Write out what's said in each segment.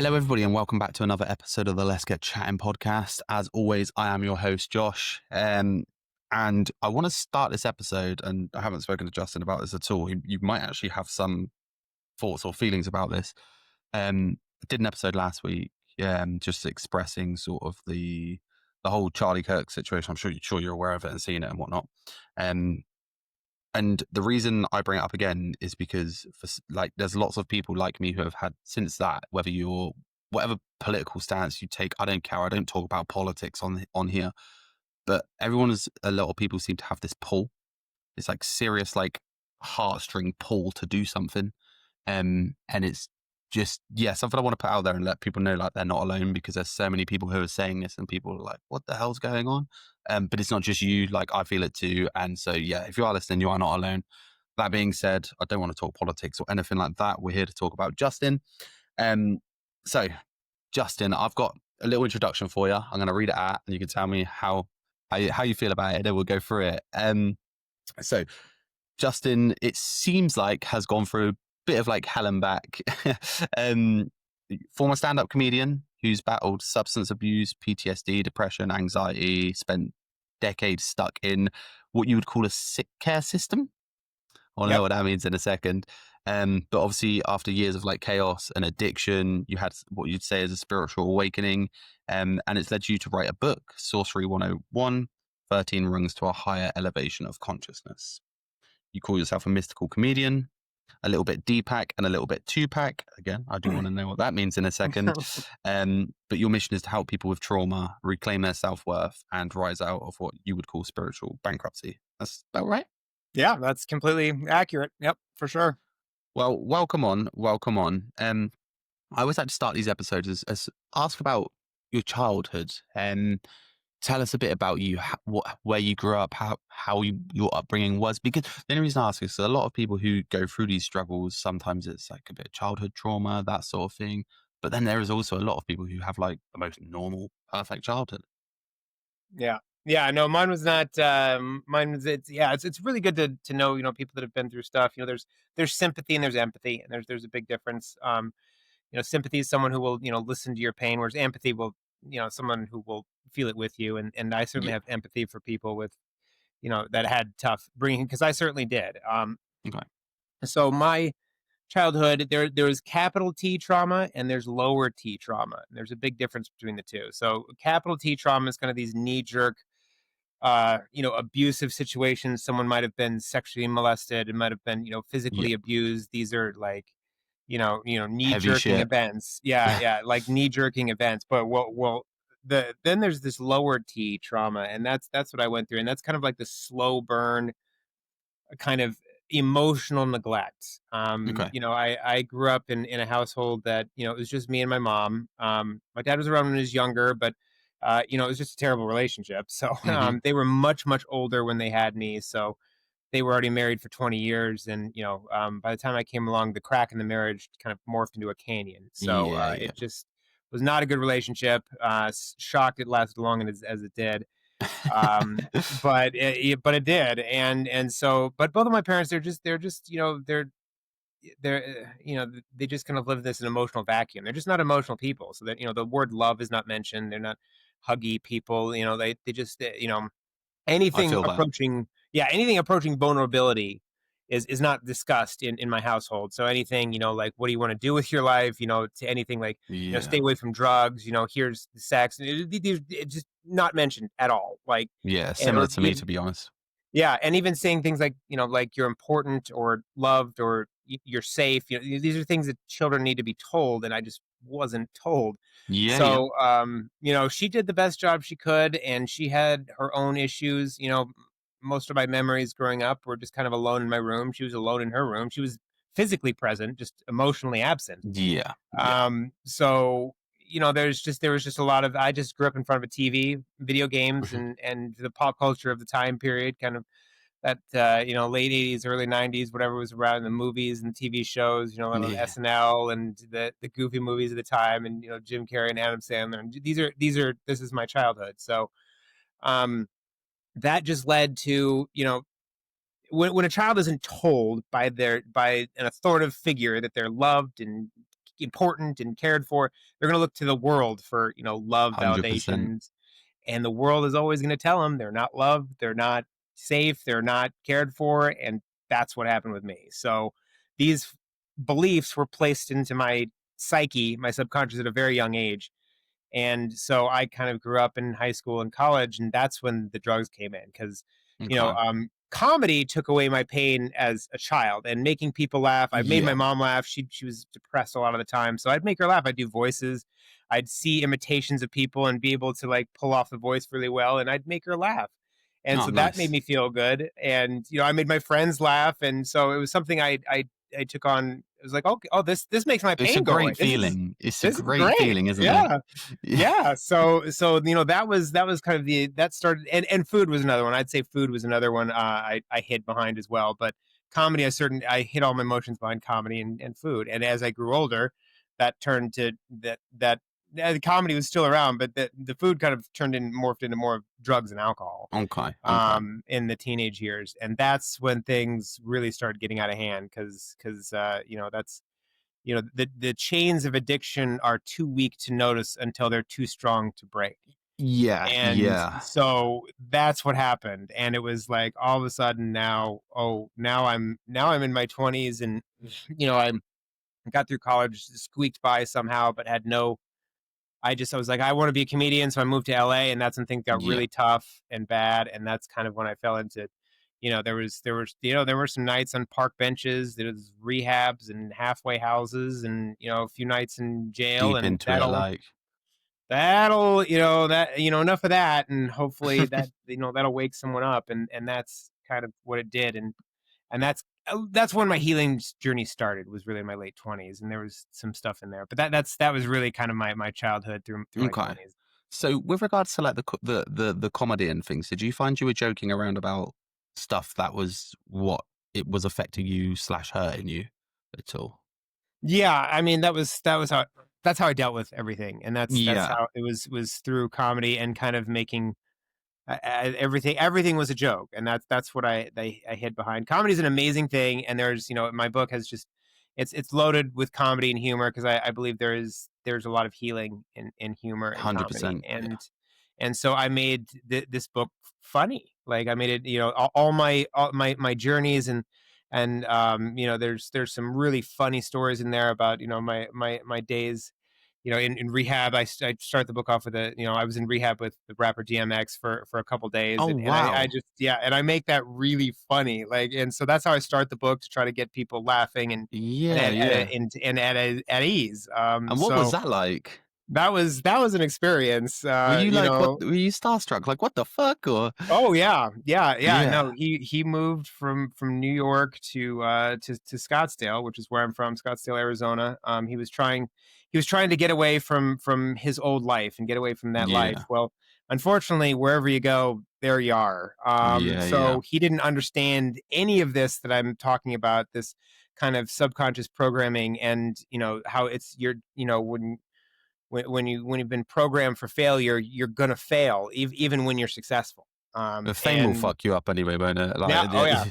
Hello, everybody, and welcome back to another episode of the Let's Get Chatting podcast. As always, I am your host, Josh. And I want to start this episode, and I haven't spoken to Justin about this at all. You might actually have some thoughts or feelings about this. I did an episode last week, just expressing sort of the whole Charlie Kirk situation. I'm sure you're aware of it and seen it and whatnot. And the reason I bring it up again is because there's lots of people like me who have had since that, whether you're whatever political stance you take, I don't care. I don't talk about politics on here, but a lot of people seem to have this pull. It's like serious, like heartstring pull to do something. And it's just, something I want to put out there and let people know like they're not alone, because there's so many people who are saying this and people are like, what the hell's going on? But it's not just you, like I feel it too. And so, if you are listening, you are not alone. That being said, I don't want to talk politics or anything like that. We're here to talk about Justin. So Justin, I've got a little introduction for you. I'm going to read it out and you can tell me how you feel about it, and we'll go through it. So Justin, it seems like, has gone through a bit of like hell and back. Former stand-up comedian who's battled substance abuse, PTSD, depression, anxiety, spent decades stuck in what you would call a sick care system. I'll know what that means in a second. But obviously after years of like chaos and addiction, you had what you'd say is a spiritual awakening. And it's led you to write a book, Sourcery 101, 13 Rungs to a Higher Elevation of Consciousness. You call yourself a mystical comedian, a little bit Deepak and a little bit Tupac. Again, I do want to know what that means in a second. But your mission is to help people with trauma reclaim their self-worth and rise out of what you would call spiritual bankruptcy. That's about right? Yeah, that's completely accurate. Yep, for sure. Well, welcome on. I always like to start these episodes as ask about your childhood and tell us a bit about you, where you grew up, how your upbringing was. Because the only reason I ask is a lot of people who go through these struggles, sometimes it's like a bit of childhood trauma, that sort of thing. But then there is also a lot of people who have like the most normal, perfect childhood. Yeah. Yeah, no, mine was not it's really good to know, people that have been through stuff. There's sympathy and there's empathy, and there's a big difference. Sympathy is someone who will, listen to your pain, whereas empathy will, someone who will feel it with you. And I certainly Yeah. have empathy for people with, that had tough bringing, because I certainly did. Okay. So my childhood, there's capital T trauma and there's lower T trauma. And there's a big difference between the two. So capital T trauma is kind of these knee jerk, abusive situations. Someone might have been sexually molested and might have been, physically Yeah. abused. These are like, knee Heavy jerking shit. events. Yeah, like knee jerking events. But then there's this lower T trauma, and that's what I went through, and that's kind of like the slow burn, kind of emotional neglect. Okay. I grew up in a household that, it was just me and my mom. My dad was around when he was younger, but it was just a terrible relationship. So Mm-hmm. they were much, much older when they had me. So they were already married for 20 years. And, by the time I came along, the crack in the marriage kind of morphed into a canyon. So Yeah. it just was not a good relationship. Shocked it lasted as long as it did. But it did. But both of my parents, they just kind of live this an emotional vacuum. They're just not emotional people. So that, the word love is not mentioned. They're not huggy people. They just, I anything feel that. anything approaching vulnerability is not discussed in my household. So anything, like, what do you want to do with your life? To anything like, stay Yeah. away from drugs, here's the sex. It's just not mentioned at all. Like, Yeah. Similar to me, to be honest. yeah, and even saying things like, like you're important or loved or you're safe. These are things that children need to be told, and I just wasn't told. Yeah. Yeah. So, she did the best job she could, and she had her own issues. Most of my memories growing up were just kind of alone in my room. She was alone in her room. She was physically present, just emotionally absent. Yeah. Yeah. So, there was just a lot of, I just grew up in front of a TV, video games, Mhm. and the pop culture of the time period, kind of that, late 80s, early 90s, whatever was around, the movies and TV shows, on Yeah. SNL and the goofy movies of the time, and, Jim Carrey and Adam Sandler. And this is my childhood. So, that just led to, when a child isn't told by an authoritative figure that they're loved and important and cared for, they're going to look to the world for, love, 100%. validations, and the world is always going to tell them they're not loved, they're not safe, they're not cared for, and that's what happened with me. So these beliefs were placed into my psyche, my subconscious, at a very young age. And so I kind of grew up in high school and college, and that's when the drugs came in because, Okay. comedy took away my pain as a child and making people laugh. I made my Yeah. mom laugh. She was depressed a lot of the time, so I'd make her laugh. I'd do voices. I'd see imitations of people and be able to like pull off the voice really well, and I'd make her laugh. And Oh, so that made nice. me feel good. And I made my friends laugh, and so it was something I took on. It was like, okay, oh, this makes my It's a pain go away. great feeling. It's a This is great great. feeling, isn't it? Yeah. Yeah. So that was kind of that started, and food was another one. I'd say food was another one I hid behind as well. But comedy, I hid all my emotions behind comedy and food. And as I grew older, that turned to the comedy was still around, but the food kind of morphed into more of drugs and alcohol Okay. Okay. in the teenage years. And that's when things really started getting out of hand because that's the chains of addiction are too weak to notice until they're too strong to break. Yeah. And Yeah. so that's what happened. And it was like all of a sudden now I'm in my 20s, and I got through college, squeaked by somehow, but had no I was like, I want to be a comedian. So I moved to LA, and that's when things got Yeah. really tough and bad. And that's kind of when I fell into, there were some nights on park benches, there was rehabs and halfway houses, and, a few nights in jail. Deep And into it, that'll, like. that'll, enough of that. And hopefully that'll wake someone up. And that's kind of what it did. And that's when my healing journey started, was really in my late 20s, and there was some stuff in there, but that was really kind of my childhood through my Okay. 20s. So, with regards to like the comedy and things, did you find you were joking around about stuff that was what it was affecting you slash hurting you at all? Yeah, I mean, that was how that's how I dealt with everything, and that's Yeah. how it was through comedy and kind of making everything was a joke, and that's what I hid behind. Comedy is an amazing thing, and my book has just it's loaded with comedy and humor because I believe there's a lot of healing in humor and comedy. 100%. Yeah. And so I made this book funny. Like I made it, all my journeys, and there's some really funny stories in there about my days in rehab. I start the book off with I was in rehab with the rapper DMX for a couple days, Oh, and I wow. just, yeah, and I make that really funny, like, and so that's how I start the book, to try to get people laughing and Yeah. Yeah. at ease. And what was So that like? that was an experience, Were you like, what? Were you starstruck? Like, what the fuck? Or Oh yeah, yeah, yeah. No, yeah, he moved from New York to Scottsdale, which is where I'm from, Scottsdale, Arizona. He was trying to get away from his old life and get away from that life. yeah, Well, unfortunately, wherever you go, there you are. yeah, yeah. So he didn't understand any of this that I'm talking about. This kind of subconscious programming, and how it's when you've been programmed for failure, you're gonna fail, even when you're successful. The fame will And fuck you up anyway, won't it? yeah, Like, oh yeah,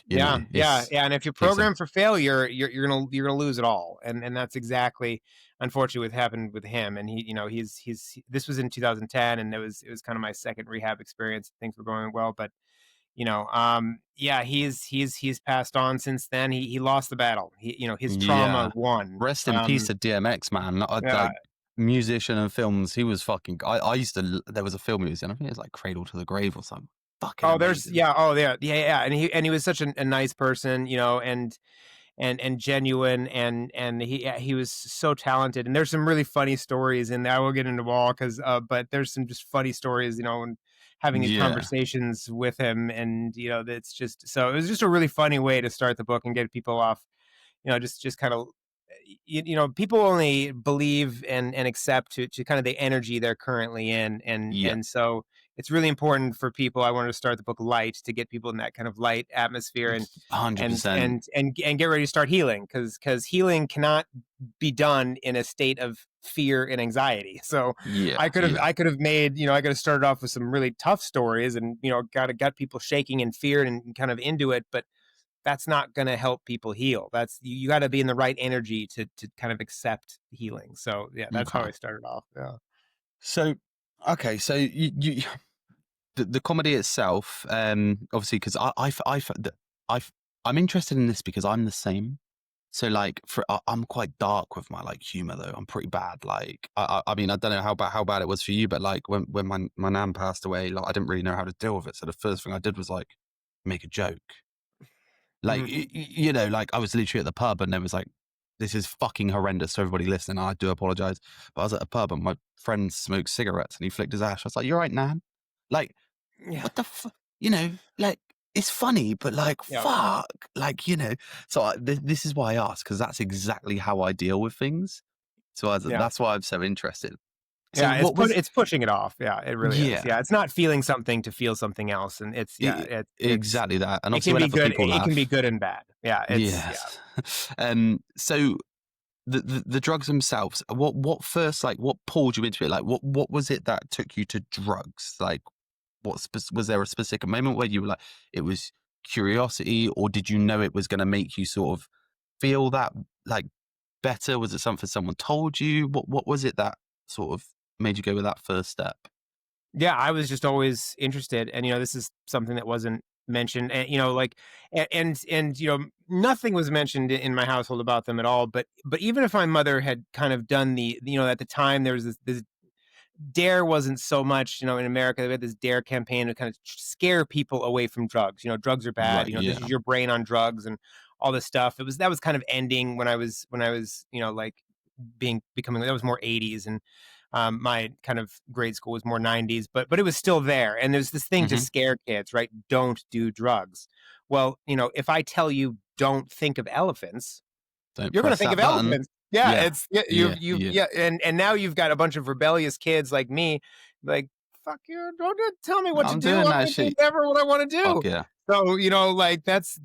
yeah, yeah, it's yeah. And if you're it's a programmed for failure, you're gonna lose it all. And that's exactly, unfortunately, what happened with him. And this was in 2010, and it was kind of my second rehab experience. Things were going well, but yeah, he's passed on since then. He lost the battle. His trauma yeah. won. Rest in peace to DMX, man. Yeah. Like musician and films, he was fucking. I used to. There was a film he was in. I think it was like Cradle to the Grave or something. Fucking Oh, there's amazing. yeah. Oh, yeah, yeah, yeah. And he was such a nice person, and genuine, and he was so talented. And there's some really funny stories, and I will get into all because but there's some just funny stories, and having these Yeah, conversations with him, and it's just, so it was just a really funny way to start the book and get people off, just kind of, people only believe and accept to kind of the energy they're currently in, and yeah. and so it's really important for people. I wanted to start the book light, to get people in that kind of light atmosphere, and 100%. get ready to start healing, because healing cannot be done in a state of fear and anxiety. So Yeah, I could have yeah. I could have made, I could have started off with some really tough stories, and got people shaking in fear and kind of into it, but that's not going to help people heal. That's you got to be in the right energy to kind of accept healing. So yeah, that's how Okay. I started off. Yeah. So, okay, so the comedy itself, obviously, because I'm interested in this because I'm the same. So, like, I'm quite dark with my like humor, though. I'm pretty bad. Like, I mean, I don't know how bad it was for you, but like when my nan passed away, like, I didn't really know how to deal with it. So the first thing I did was like make a joke. Like, Mhm. you know, like I was literally at the pub and there was like, this is fucking horrendous to everybody listening. I do apologize. But I was at a pub and my friend smoked cigarettes and he flicked his ash. I was like, you're right, Nan. Like, Yeah. what the fuck? You know, like, it's funny, but like, Yeah. fuck. Like, you know, so this is why I asked, because that's exactly how I deal with things. So Yeah. that's why I'm so interested. So Yeah, what was, it's pushing it off. Yeah, it really is. yeah, Yeah, it's not feeling something to feel something else, and it's yeah, it's exactly that. And it obviously, can be whenever good. people It can be laugh, good and bad. Yeah, it's yeah. yes. So the drugs themselves, what first, like, what pulled you into it? Like, what was it that took you to drugs? Like, was there a specific moment where you were like, it was curiosity, or did you know it was going to make you sort of feel that like better? Was it something someone told you? What was it that sort of made you go with that first step? Yeah, I was just always interested, and this is something that wasn't mentioned, and like, and nothing was mentioned in my household about them at all. But even if my mother had kind of done at the time there was this dare wasn't so much, in America. They had this dare campaign to kind of scare people away from drugs. Drugs are bad. Right. This Yeah. is your brain on drugs and all this stuff. That was kind of ending when I was like becoming that was more 80s, and my kind of grade school was more 90s, but it was still there. And there's this thing to Hmm. scare kids, right? Don't do drugs. Well, if I tell you don't think of elephants, Don't you're gonna press think that of button. elephants. Yeah, Yeah. it's yeah, Yeah. you've Yeah. yeah, and now you've got a bunch of rebellious kids like me, like, "Fuck you, don't tell me what to I'm do, doing I'm that gonna do shit. whatever what I wanna Fuck do." yeah. So, like, that's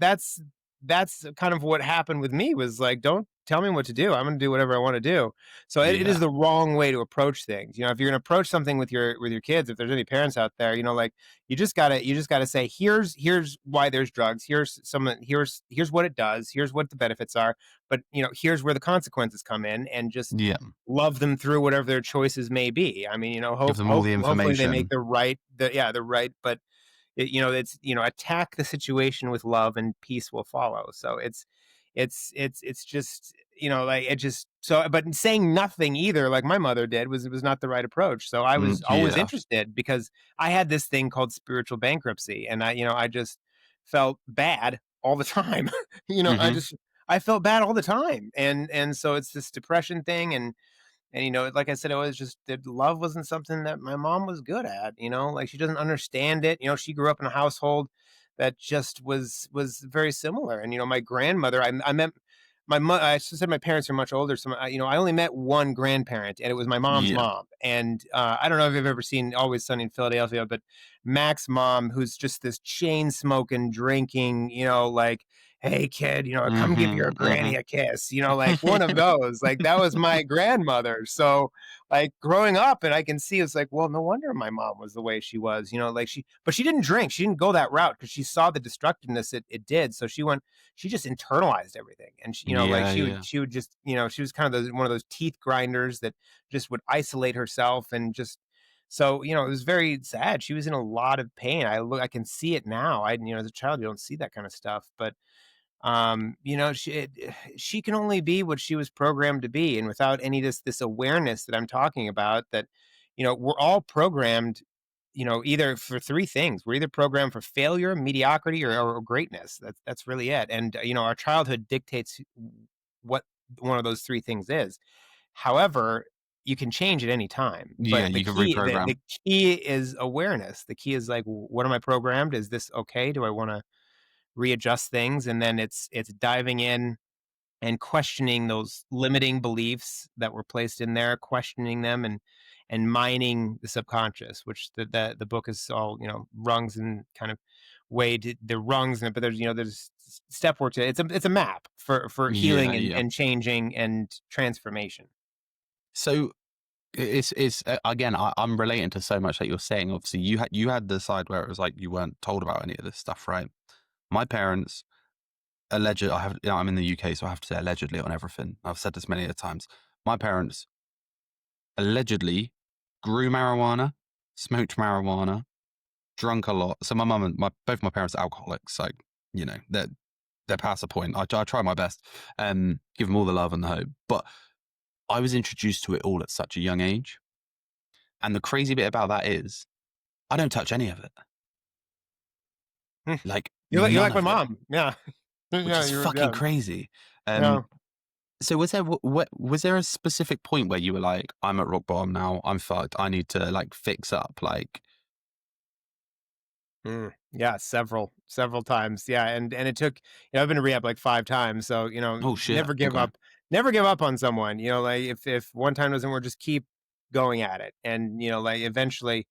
kind of what happened with me was, like, "Don't tell me what to do, I'm gonna do whatever I wanna do." So it Yeah. is the wrong way to approach things. If you're gonna approach something with your kids, if there's any parents out there, like, you just gotta say, "Here's why there's drugs, here's what it does, here's what the benefits are, but here's where the consequences come in, and just Yeah. love them through whatever their choices may be." I mean, Give them all the hopefully they make information. the right, but it's attack the situation with love and peace will follow. So it's just like it just so but saying nothing either like my mother did was not the right approach. So I was always Yeah. interested because I had this thing called spiritual bankruptcy, and I just felt bad all the time. Hmm. I felt bad all the time, and so it's this depression thing, and like I said, it was just that love wasn't something that my mom was good at. Like she doesn't understand it. She grew up in a household that just was very similar. And my grandmother, I met my mother. I said my parents are much older, so I only met one grandparent, and it was my mom's Yeah. mom. And I don't know if you've ever seen Always Sunny in Philadelphia, but Mac's mom, who's just this chain smoking, drinking, like, "Hey kid, come give Mhm, your mhm. granny a kiss," like one of those. Like that was my grandmother. So like growing up, and I can see it's like, well, no wonder my mom was the way she was, like but she didn't drink. She didn't go that route because she saw the destructiveness it did. So she just internalized everything. And like Yeah, yeah. she would just, she was kind of one of those teeth grinders that just would isolate herself and just, so, it was very sad. She was in a lot of pain. I can see it now. As a child, you don't see that kind of stuff, but she can only be what she was programmed to be, and without any this awareness that I'm talking about, that we're all programmed, either for three things. We're either programmed for failure, mediocrity, or greatness. That's really it. And our childhood dictates what one of those three things is. However, you can change at any time, Yeah, but the you can key the, reprogram. the key is awareness. The key is like, what am I programmed? Is this okay? Do I want to readjust things? And then it's diving in and questioning those limiting beliefs that were placed in there, questioning them, and mining the subconscious, which the book is all rungs and kind of way to the rungs in it. But there's step work to it. It's a map for Yeah, healing yeah. and changing and transformation. So it's again, I'm relating to so much that you're saying. Obviously, you had the side where it was like you weren't told about any of this stuff, right? My parents, I have, I'm in the UK, so I have to say allegedly on everything. I've said this many a times. My parents allegedly grew marijuana, smoked marijuana, drunk a lot. So my mum and both my parents are alcoholics. So, they're past the point. I try my best, give them all the love and the hope. But I was introduced to it all at such a young age. And the crazy bit about that is I don't touch any of it. Hmm. Like You're none like my of it, mom. Yeah. which Yeah, is fucking yeah. crazy. Yeah. So was there a specific point where you were like, I'm at rock bottom now, I'm fucked, I need to like fix up? Like, Yeah, several times. Yeah, and it took, I've been to rehab like 5 times, so, oh shit, never give okay, up. Never give up on someone, like if one time doesn't work, just keep going at it. And, like eventually,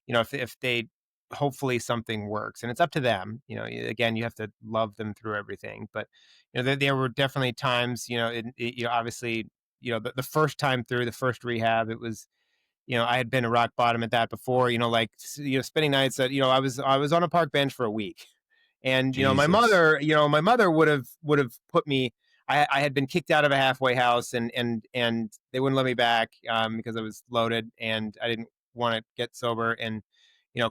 if they hopefully something works, and it's up to them. Again, you have to love them through everything. But, there were definitely times, obviously, the first time through the first rehab, it was, I had been a rock bottom at that before, like, spending nights that, I was on a park bench for a week. And, Jesus, my mother would have put me, I had been kicked out of a halfway house, and they wouldn't let me back, because I was loaded and I didn't want to get sober. And,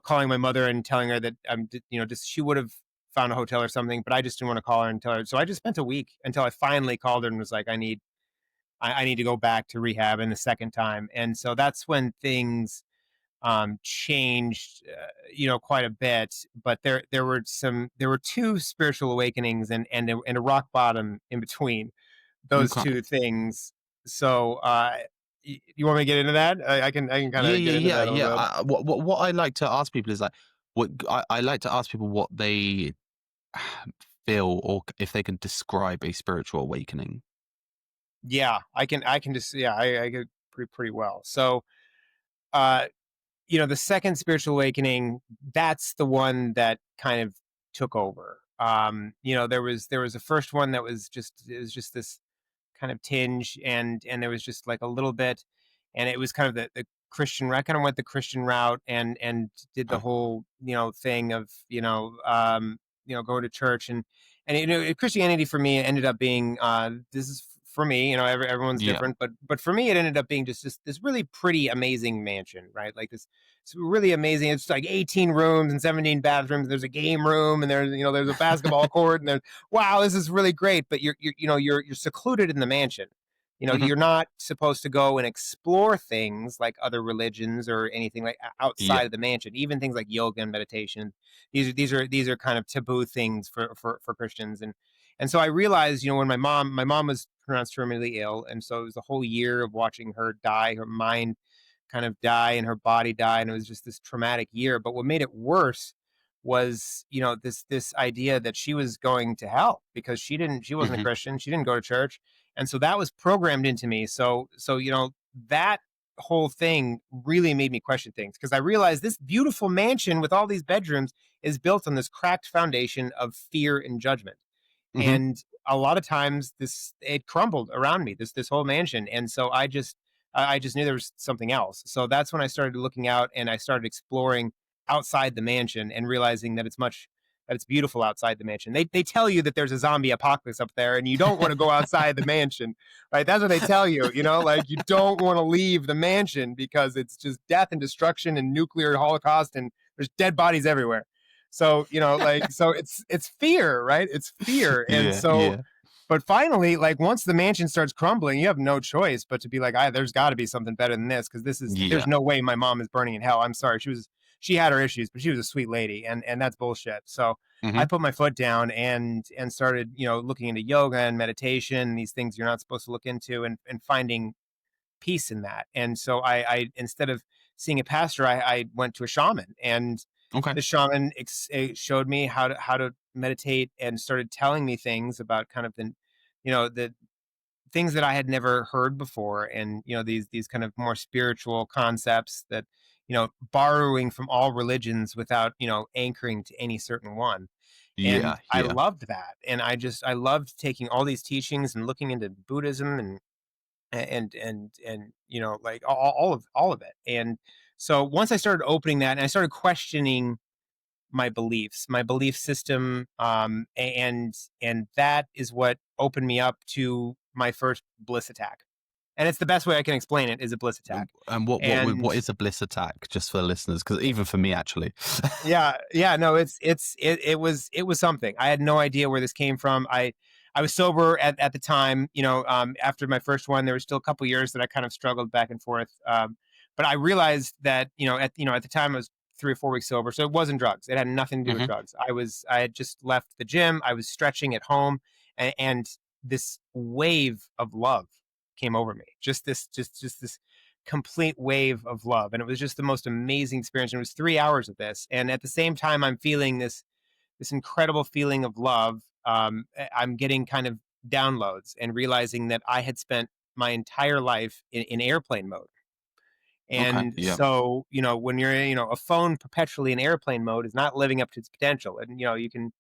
calling my mother and telling her that just she would have found a hotel or something, but I just didn't want to call her and tell her. So I just spent a week until I finally called her and was like, I need to go back to rehab in the second time. And so that's when things changed, quite a bit. But there were two spiritual awakenings, and a rock bottom in between those okay, two things. So, you want me to get into that? I can kind yeah, of yeah, get into yeah, that a yeah. little bit. What I like to ask people is like, I like to ask people what they feel or if they can describe a spiritual awakening. Yeah, I can just, yeah, I get pretty well. So, uh, the second spiritual awakening, that's the one that kind of took over. There was a first one that was just, it was just this kind of tinge, and there was just like a little bit, and it was kind of the Christian. I kind of went the Christian route, and did the Okay. whole thing of going to church. And Christianity for me ended up being, this is for me, everyone's Yeah. different, but for me it ended up being just this really pretty amazing mansion, right? Like this, it's really amazing. It's like 18 rooms and 17 bathrooms. There's a game room, and there's a basketball court, and there's, wow, this is really great. But you're secluded in the mansion. Hmm. You're not supposed to go and explore things like other religions or anything like Yeah. outside of the mansion. Even things like yoga and meditation. These are kind of taboo things for Christians. And so I realized, when my mom was pronounced terminally ill, and so it was a whole year of watching her die, her mind kind of die and her body die, and it was just this traumatic year. But what made it worse was, this idea that she was going to hell because she wasn't a Hmm. Christian, she didn't go to church. And so that was programmed into me. So that whole thing really made me question things, because I realized this beautiful mansion with all these bedrooms is built on this cracked foundation of fear and judgment. Hmm. And a lot of times it crumbled around me, this whole mansion. And so I just knew there was something else. So that's when I started looking out, and I started exploring outside the mansion, and realizing that it's beautiful outside the mansion. They tell you that there's a zombie apocalypse up there, and you don't want to go outside the mansion, right? That's what they tell you, like you don't want to leave the mansion because it's just death and destruction and nuclear holocaust, and there's dead bodies everywhere. So, so it's fear, right? It's fear. And Yeah. so, Yeah. but finally, like once the mansion starts crumbling, you have no choice but to be like, there's got to be something better than this, because there's Yeah. no way my mom is burning in hell. I'm sorry, she had her issues, but she was a sweet lady, and that's bullshit. So I Hmm. put my foot down, and started, looking into yoga and meditation, these things you're not supposed to look into, and finding peace in that. And so I instead of seeing a pastor, I went to a shaman, and Okay. the shaman showed me how to meditate, and started telling me things about kind of the things that I had never heard before, and these kind of more spiritual concepts that, borrowing from all religions without anchoring to any certain one. And Yeah. I Yeah. loved that, and I loved taking all these teachings and looking into Buddhism, and like all of it. And so once I started opening that, and I started questioning my beliefs, my belief system, and that is what opened me up to my first bliss attack. And it's the best way I can explain it, is a bliss attack. And And what is a bliss attack, just for the listeners? Because even for me, actually. yeah, no, it was something. I had no idea where this came from. I was sober at the time, after my first one. There was still a couple years that I kind of struggled back and forth. But I realized that, at the time I was 3 or 4 weeks sober. So it wasn't drugs. It had nothing to do with Hmm. drugs. I had just left the gym. I was stretching at home, and this wave of love came over me. Just this complete wave of love. And it was just the most amazing experience. And it was 3 hours of this. And at the same time, I'm feeling this incredible feeling of love. I'm getting kind of downloads and realizing that I had spent my entire life in airplane mode. Okay. And Yeah. so, when you're, a phone perpetually in airplane mode is not living up to its potential. And, you can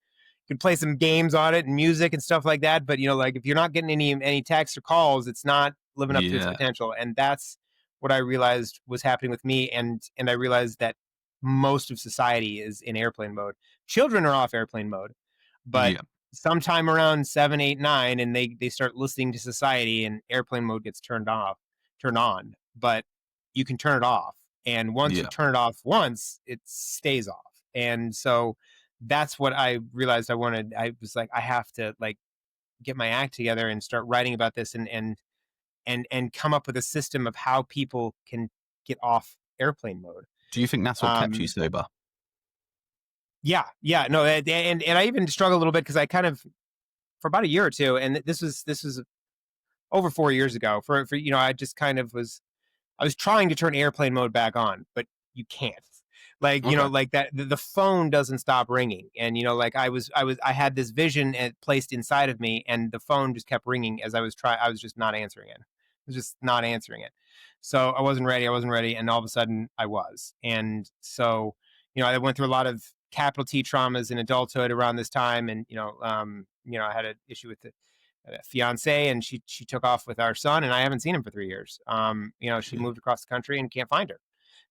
play some games on it and music and stuff like that. But like, if you're not getting any texts or calls, it's not living up to its Yeah. potential. And that's what I realized was happening with me. And I realized that most of society is in airplane mode. Children are off airplane mode, but Yeah. sometime around 7, 8, 9, and they start listening to society, and airplane mode gets turned on. But you can turn it off, and once you Yeah. turn it off once, it stays off. And so that's what I realized I wanted. I was like, I have to like get my act together and start writing about this, and come up with a system of how people can get off airplane mode. Do you think that's what kept you Um, sober? yeah, no, and I even struggled a little bit because I kind of, for about a year or two, and this was over 4 years ago. For I just kind of I was trying to turn airplane mode back on, but you can't. Like, Okay. like that, the phone doesn't stop ringing. And, like I had this vision placed inside of me, and the phone just kept ringing as I was just not answering it. I was just not answering it. So I wasn't ready. I wasn't ready. And all of a sudden I was. And so, I went through a lot of capital T traumas in adulthood around this time. And, I had an issue with a fiance, and she took off with our son, and I haven't seen him for 3 years. She Yeah. moved across the country and can't find her.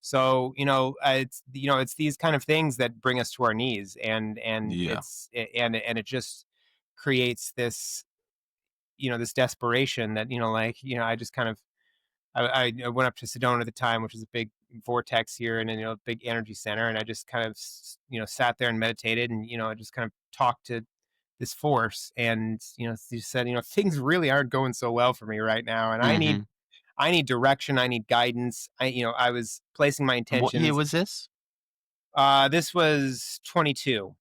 So it's these kind of things that bring us to our knees, and Yeah. and it just creates this desperation that I just kind of I went up to Sedona at the time, which is a big vortex here, and big energy center, and I just kind of sat there and meditated, and I just kind of talked to this force, and she said, things really aren't going so well for me right now, and Hmm. I need direction, I need guidance. I was placing my And what year intentions. was this? This was 22.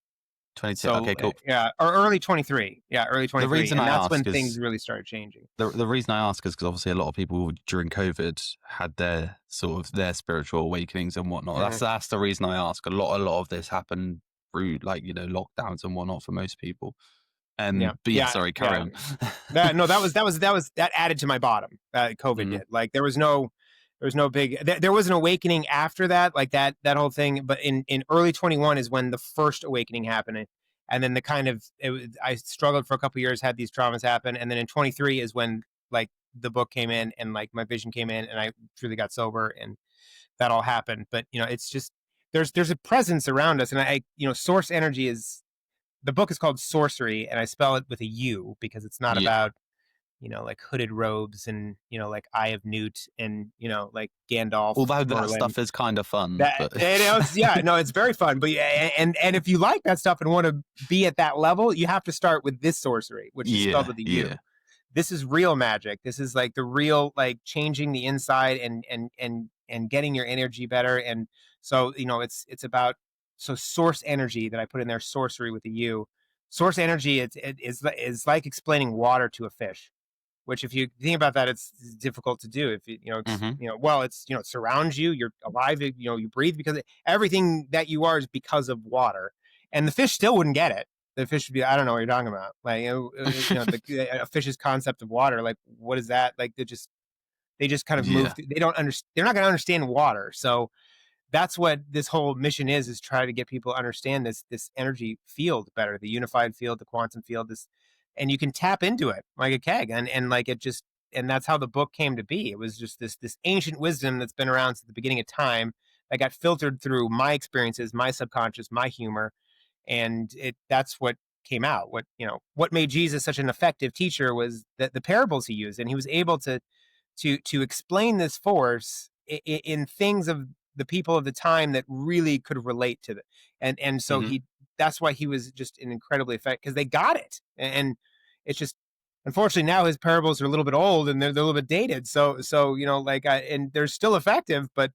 22. So Okay, cool. yeah, or early 23. Yeah, early The 23, reason and I that's when ask things is really started changing. the reason I ask is because obviously a lot of people during COVID had their sort of their spiritual awakenings and whatnot. Hmm. That's the reason I ask. A lot of this happened through, like, lockdowns and whatnot for most people. Yeah, But yeah, yeah, sorry, carry yeah. on. No, that added to my bottom. COVID Hmm. did. Like there was no big. There was an awakening after that, like that whole thing. But in early 21 is when the first awakening happened, and then I struggled for a couple years, had these traumas happen, and then in 23 is when like the book came in, and like my vision came in, and I truly got sober, and that all happened. But it's just there's a presence around us, and source energy is, the book is called Sourcery, and I spell it with a U because it's not Yeah. about like hooded robes and like Eye of Newt and like Gandalf Although that Merlin. stuff is kind of fun, That but yeah, no, it's very fun. But yeah, and if you like that stuff and want to be at that level, you have to start with this sorcery, which is spelled yeah, with a U. yeah, This is real magic. This is like the real, like, changing the inside, and getting your energy better. And so it's about, so source energy, that I put in there, sorcery with a U. Source energy, is like explaining water to a fish, which, if you think about that, it's difficult to do. If hmm, well, it surrounds you, you're alive, you breathe, because everything that you are is because of water. And the fish still wouldn't get it. The fish would be, I don't know what you're talking about. Like, a fish's concept of water, like, what is that? Like, they just kind of move yeah, through, they don't understand, they're not going to understand water. So that's what this whole mission is try to get people to understand this energy field better, the unified field, the quantum field, and you can tap into it like a keg, and like it just, and that's how the book came to be. It was just this ancient wisdom that's been around since the beginning of time, that got filtered through my experiences, my subconscious, my humor, and that's what came out. What made Jesus such an effective teacher was that the parables he used, and he was able to explain this force in things of the people of the time that really could relate to it. And so Hmm. he that's why he was just an incredibly effective, because they got it. And it's just, unfortunately, now his parables are a little bit old and they're a little bit dated. So like and they're still effective, but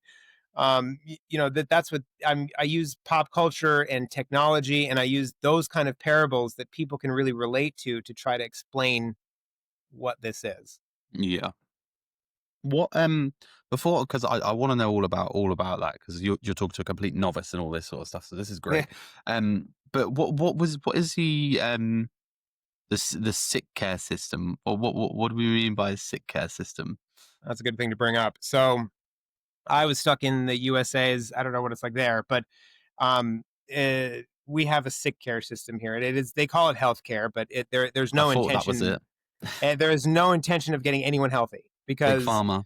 that's what I use pop culture and technology, and I use those kind of parables that people can really relate to try to explain what this is. Yeah. What before, because I want to know all about that, because you're talking to a complete novice and all this sort of stuff. So this is Yeah, great. But what is the sick care system? Or what do we mean by sick care system? that's a good thing to bring up. So I was stuck in the USA's. I don't know what it's like there, but um, we have a sick care system here. It is, they call it health care, but there's I no thought that was intention. it. And there is no intention of getting anyone healthy, Big because pharma.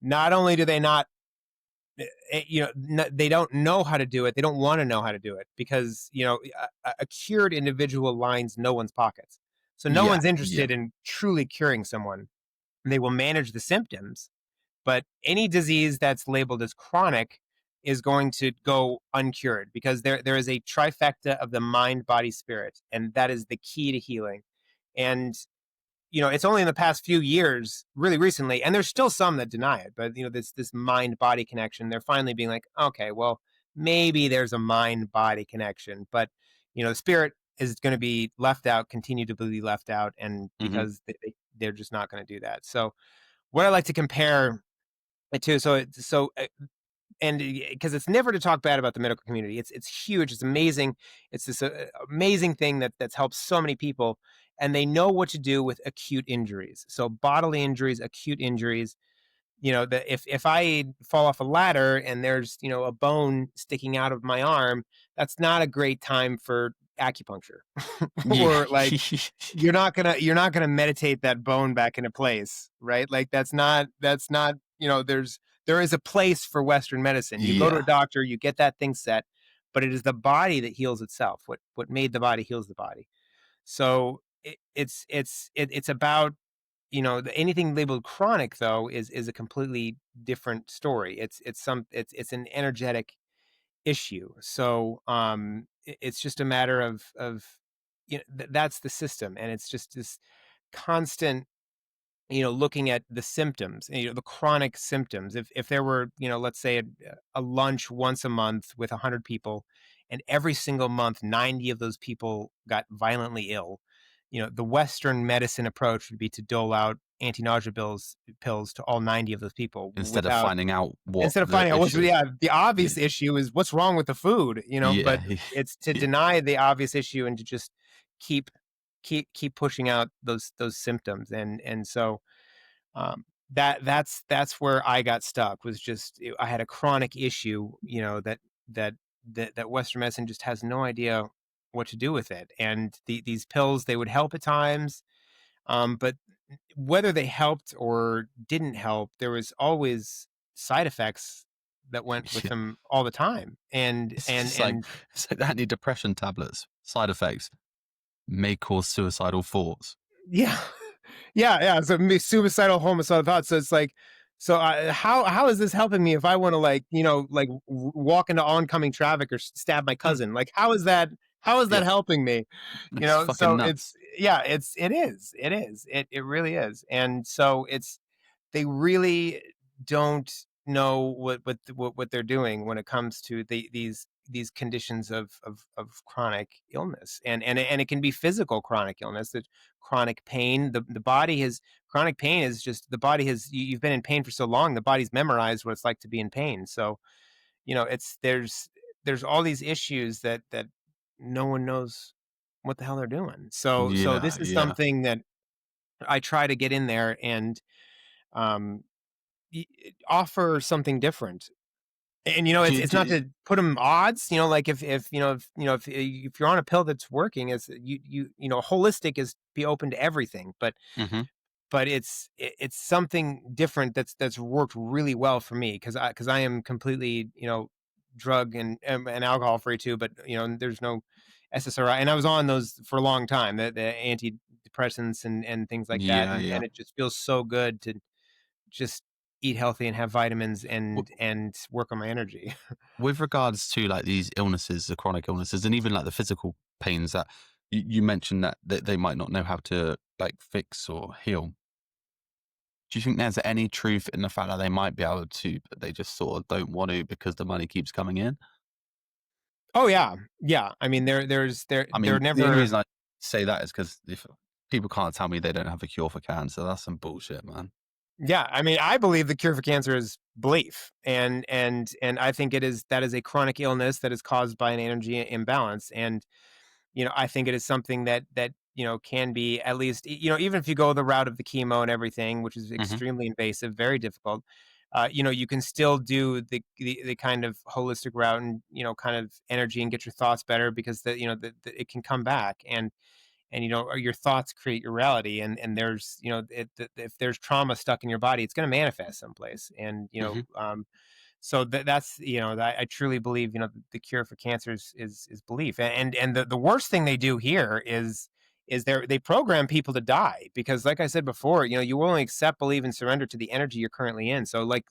not only do they not, they don't know how to do it. They don't want to know how to do it, because a cured individual lines no one's pockets. So no Yeah, one's yeah. interested in truly curing someone. They will manage the symptoms, but any disease that's labeled as chronic is going to go uncured, because there is a trifecta of the mind, body, spirit, and that is the key to healing. And it's only in the past few years, really recently, and there's still some that deny it, but this mind body connection, they're finally being like, okay, well, maybe there's a mind body connection, but the spirit is going to be left out, continue to be left out, and Hmm. because they're just not going to do that. So what I like to compare it to, and because it's never to talk bad about the medical community, it's huge, it's amazing, it's this amazing thing that's helped so many people, and they know what to do with acute injuries. So bodily injuries, acute injuries, if I fall off a ladder and there's a bone sticking out of my arm, that's not a great time for acupuncture. Yeah. Or like, you're not gonna meditate that bone back into place, right? Like, that's not there is a place for Western medicine. You go to a Yeah. doctor, you get that thing set, but it is the body that heals itself. What made the body heals the body. So it's about, anything labeled chronic, though, is a completely different story. It's an energetic issue. So it's just a matter of that's the system, and it's just this constant, looking at the symptoms, the chronic symptoms. If there were, let's say a lunch once a month with 100 people, and every single month 90 of those people got violently ill, the Western medicine approach would be to dole out anti-nausea pills to all 90 of those people, Instead of without finding out what instead of the finding out what's, issue is. yeah, the Yeah. obvious issue is what's wrong with the food, but Yeah. it's to Yeah. deny the obvious issue and to just keep keep pushing out those symptoms. And so that's where I got stuck, was just, I had a chronic issue, that that Western medicine just has no idea what to do with it. And these pills, they would help at times, but whether they helped or didn't help, there was always side effects that went with Yeah. them all the time. And It's and just like and it's like antidepressant tablets. Side effects may cause suicidal thoughts. yeah, yeah. So suicidal, homicidal thoughts. So it's like, so how is this helping me if I want to, like, walk into oncoming traffic or stab my Hmm. cousin? Like, how is that Yeah. helping me? It's fucking So nuts. it really is. And so they really don't know what they're doing when it comes to these conditions of chronic illness. And it can be physical chronic illness, that chronic pain. The body has Chronic pain is just, the body has, you've been in pain for so long, the body's memorized what it's like to be in pain. So it's there's all these issues that no one knows what the hell they're doing. So Yeah, this is yeah. something that I try to get in there and um offer something different. And Do, it's not do, to put them odds, like, if you're on a pill that's working, is holistic is be open to everything, mhm. but it's something different that's worked really well for me, because I am completely, drug and alcohol free too, but there's no SSRI, and I was on those for a long time, the antidepressants and things like that, Yeah, yeah. and it just feels so good to just eat healthy and have vitamins W and work on my energy. with regards to, like, these illnesses, the chronic illnesses, and even, like, the physical pains that you mentioned that they might not know how to, like, fix or heal. Do you think there's any truth in the fact that they might be able to, but they just sort of don't want to because the money keeps coming in? Oh yeah, yeah. I mean, I they're mean, the only never. reason I say that is because if people can't tell me they don't have a cure for cancer, that's some bullshit, man. Yeah, I mean, I believe the cure for cancer is belief, and I think that is a chronic illness that is caused by an energy imbalance, and I think it is something that can be at least even if you go the route of the chemo and everything, which is Mhm, extremely invasive, very difficult. You can still do the kind of holistic route and kind of energy and get your thoughts better because it can come back and or your thoughts create your reality and there's if there's trauma stuck in your body it's going to manifest someplace and mhm. so that's I truly believe the cure for cancer is belief and the worst thing they do here is they program people to die because like I said before you will only accept believe and surrender to the energy you're currently in so like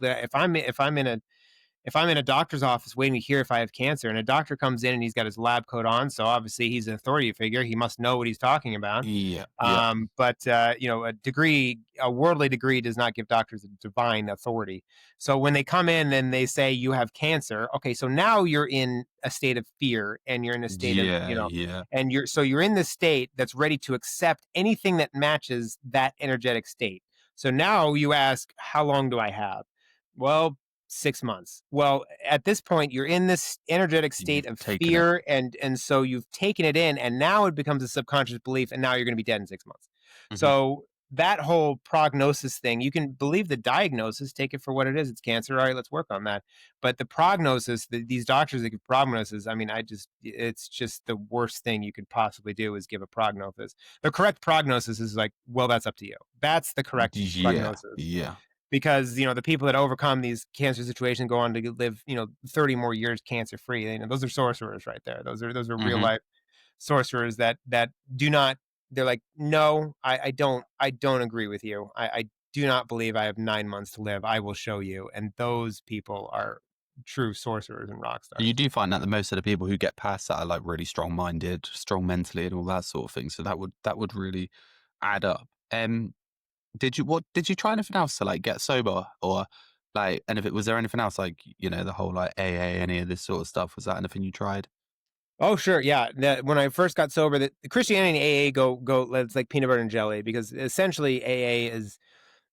if I'm in a doctor's office waiting to hear if I have cancer, and a doctor comes in and he's got his lab coat on, so obviously he's an authority figure. He must know what he's talking about. Yeah, yeah. But a worldly degree, does not give doctors a divine authority. So when they come in and they say you have cancer, okay, so now you're in a state of fear, and you're in a state of Yeah, yeah. and you're in this state that's ready to accept anything that matches that energetic state. So now you ask, how long do I have? Well, 6 months. Well, at this point, you're in this energetic state You've of taken it. fear, and so you've taken it in, and now it becomes a subconscious belief, and now you're going to be dead in 6 months. Mhm. So that whole prognosis thing, you can believe the diagnosis, take it for what it is. It's cancer. All right, let's work on that. But the prognosis, these doctors that give prognosis, I mean, it's just the worst thing you could possibly do is give a prognosis. The correct prognosis is like, well, that's up to you. That's the correct Yeah, prognosis yeah. because the people that overcome these cancer situations go on to live 30 more years cancer free. Those are sorcerers right there. Those are real Mhm. life sorcerers that do not. They're like, no, I don't agree with you. I do not believe I have 9 months to live. I will show you. And those people are true sorcerers and rock You stars. do find that the most of the people who get past that are, like, really strong-minded, strong mentally, and all that sort of thing, so that would really add up. Did you try anything else to, like, get sober or, like, and if it was there anything else, like, the whole, like, AA, any of this sort of stuff, was that anything you tried? Oh, sure, yeah. When I first got sober, that Christianity and AA go. It's like peanut butter and jelly because essentially AA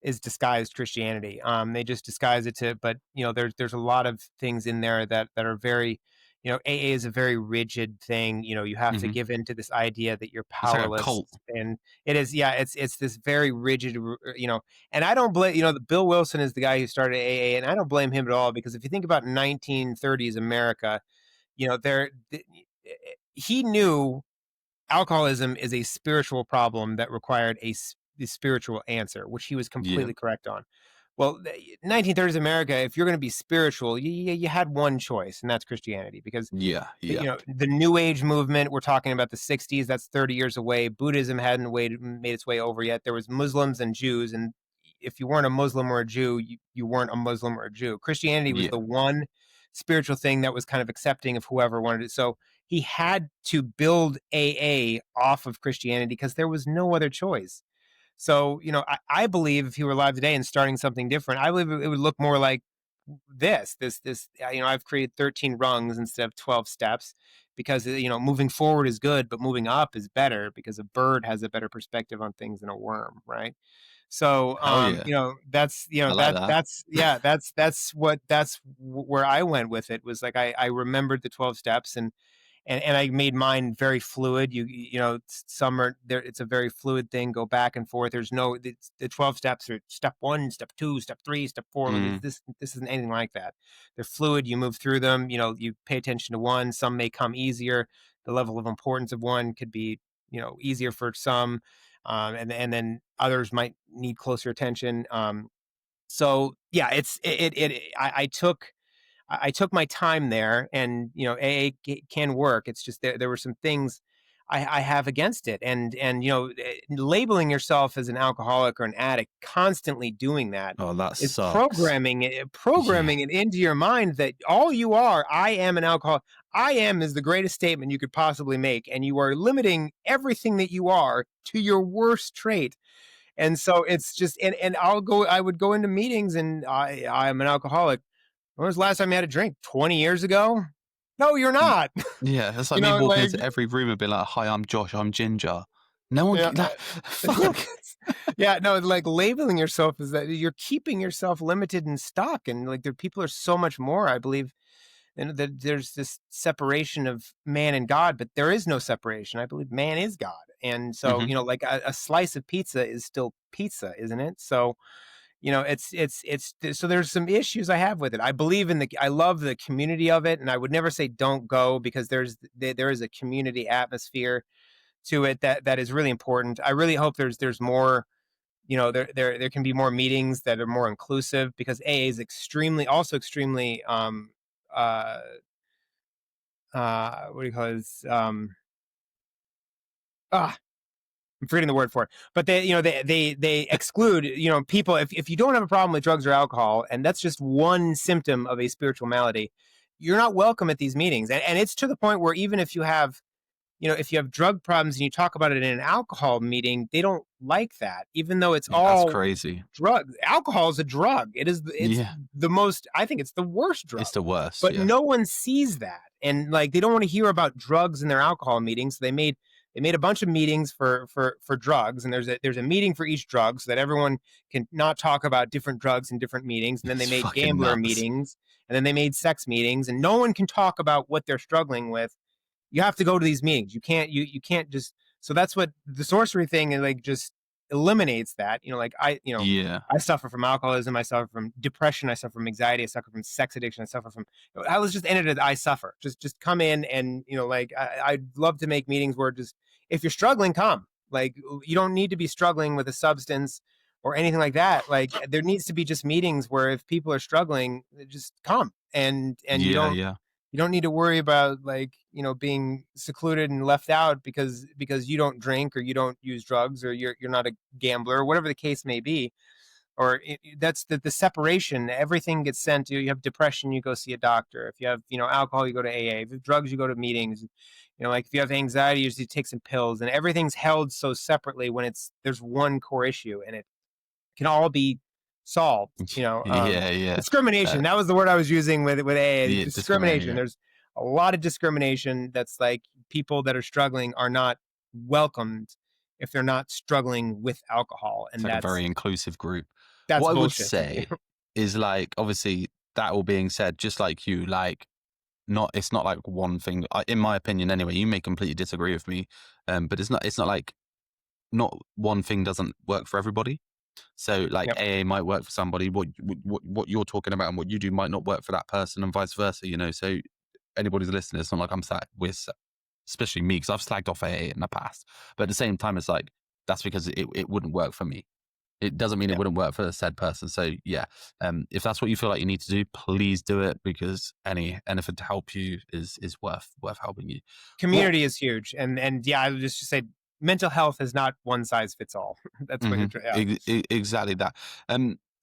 is disguised Christianity. They just disguise it to, but there's a lot of things in there that are very, AA is a very rigid thing. You have to Mhm. give into this idea that you're It's like a powerless, cult. and it is, yeah, it's this very rigid, and I don't blame, the Bill Wilson is the guy who started AA, and I don't blame him at all because if you think about 1930s America, he knew alcoholism is a spiritual problem that required a spiritual answer, which he was Yeah. completely correct on. Well, 1930s America, if you're going to be spiritual, you had one choice, and that's Christianity, because Yeah, yeah. the New Age movement. We're talking about the 60s. That's 30 years away. Buddhism hadn't made its way over yet. There was Muslims and Jews, and if you weren't a Muslim or a Jew, you weren't a Muslim or a Jew. Christianity was Yeah. the one spiritual thing that was kind of accepting of whoever wanted it. So he had to build AA off of Christianity because there was no other choice. So, I believe if he were alive today and starting something different, I believe it would look more like I've created 13 rungs instead of 12 steps because, moving forward is good, but moving up is better because a bird has a better perspective on things than a worm, right? So, Hell yeah. I like that. yeah, where I went with it was like, I remembered the 12 steps and I made mine very fluid. Some are there. It's a very fluid thing. Go back and forth. There's no the 12 steps are step one, step two, step three, step four. Like Mm. this isn't anything like that. They're fluid. You move through them. You pay attention to one. Some may come easier. The level of importance of one could be easier for some, and then others might need closer attention. So yeah, it's it. I took I took my time there, and AA can work. It's just there were some things I have against it, and labeling yourself as an alcoholic or an addict, constantly doing that Oh, that is sucks. Yeah. programming it into your mind that all you are, I am an alcoholic. I am is the greatest statement you could possibly make, and you are limiting everything that you are to your worst trait. And so it's just, and I would go into meetings, and I'm an alcoholic. When was the last time you had a drink? 20 years ago? No, you're Y- not. Yeah, it's like me walking Like, into every room and being like, "Hi, I'm Josh. I'm Ginger." No one, yeah, like, fuck. yeah, no, like labeling yourself is that you're keeping yourself limited and stuck. And like, there people are so much more, I believe, and that there's this separation of man and God, but there is no separation. I believe man is God. And so, Hmm. like a slice of pizza is still pizza, isn't it? So, so there's some issues I have with it. I love the community of it, and I would never say don't go, because there is a community atmosphere to it that is really important. I really hope there's more, there can be more meetings that are more inclusive, because AA is extremely uh what do you call this, ah I'm forgetting the word for it, but they exclude, people. If you don't have a problem with drugs or alcohol, and that's just one symptom of a spiritual malady, you're not welcome at these meetings. And it's to the point where, even if you have drug problems and you talk about it in an alcohol meeting, they don't like that, even though it's Yeah, that's all crazy. drug. Alcohol is a drug. It's Yeah, the most, I think it's the worst it's drug, the worst. but Yeah, no one sees that. And like, they don't want to hear about drugs in their alcohol meetings. So they made a bunch of meetings for drugs, and there's a meeting for each drug, so that everyone can not talk about different drugs in different meetings. And then they it's made fucking gambler nuts. meetings, and then they made sex meetings, and no one can talk about what they're struggling with. You have to go to these meetings. You can't just. So that's what the sorcery thing, and like, just eliminates that. Like, Yeah, I suffer from alcoholism. I suffer from depression. I suffer from anxiety. I suffer from sex addiction. I suffer from. I was just ended it. I suffer. Just come in, and like, I'd love to make meetings where, just, if you're struggling, come. Like, you don't need to be struggling with a substance or anything like that. Like, there needs to be just meetings where, if people are struggling, just come, and you yeah, don't yeah. you don't need to worry about, like, being secluded and left out, because you don't drink, or you don't use drugs, or you're not a gambler, or whatever the case may be. Or that's the separation. Everything gets sent to you. You have depression, you go see a doctor. If you have, alcohol, you go to AA. If you have drugs, you go to meetings. Like, if you have anxiety, you take some pills, and everything's held so separately, when there's one core issue, and it can all be solved. Yeah, yeah. Uh, Discrimination. That was the word I was using with AA. yeah, discriminating. Discrimination. Yeah, There's a lot of discrimination. That's like, people that are struggling are not welcomed if they're not struggling with alcohol, it's and like a that's very inclusive group. that's What I would bullshit to me. say is, like, obviously, that all being said, just like you, like, not it's not like one thing. In my opinion, anyway. You may completely disagree with me, but it's not like not one thing doesn't work for everybody. So, like, Yep. AA might work for somebody. What you're talking about and what you do might not work for that person, and vice versa. So anybody's listening, it's not like I'm sat with, especially me, because I've slagged off AA in the past. But at the same time, it's like, that's because it wouldn't work for me. It doesn't mean it Yep. wouldn't work for the said person. So yeah, if that's what you feel like you need to do, please do it, because anything to help you is worth helping you. What? Community is huge, and yeah, I would just say, mental health is not one size fits all. That's what Hmm. yeah. Exactly that.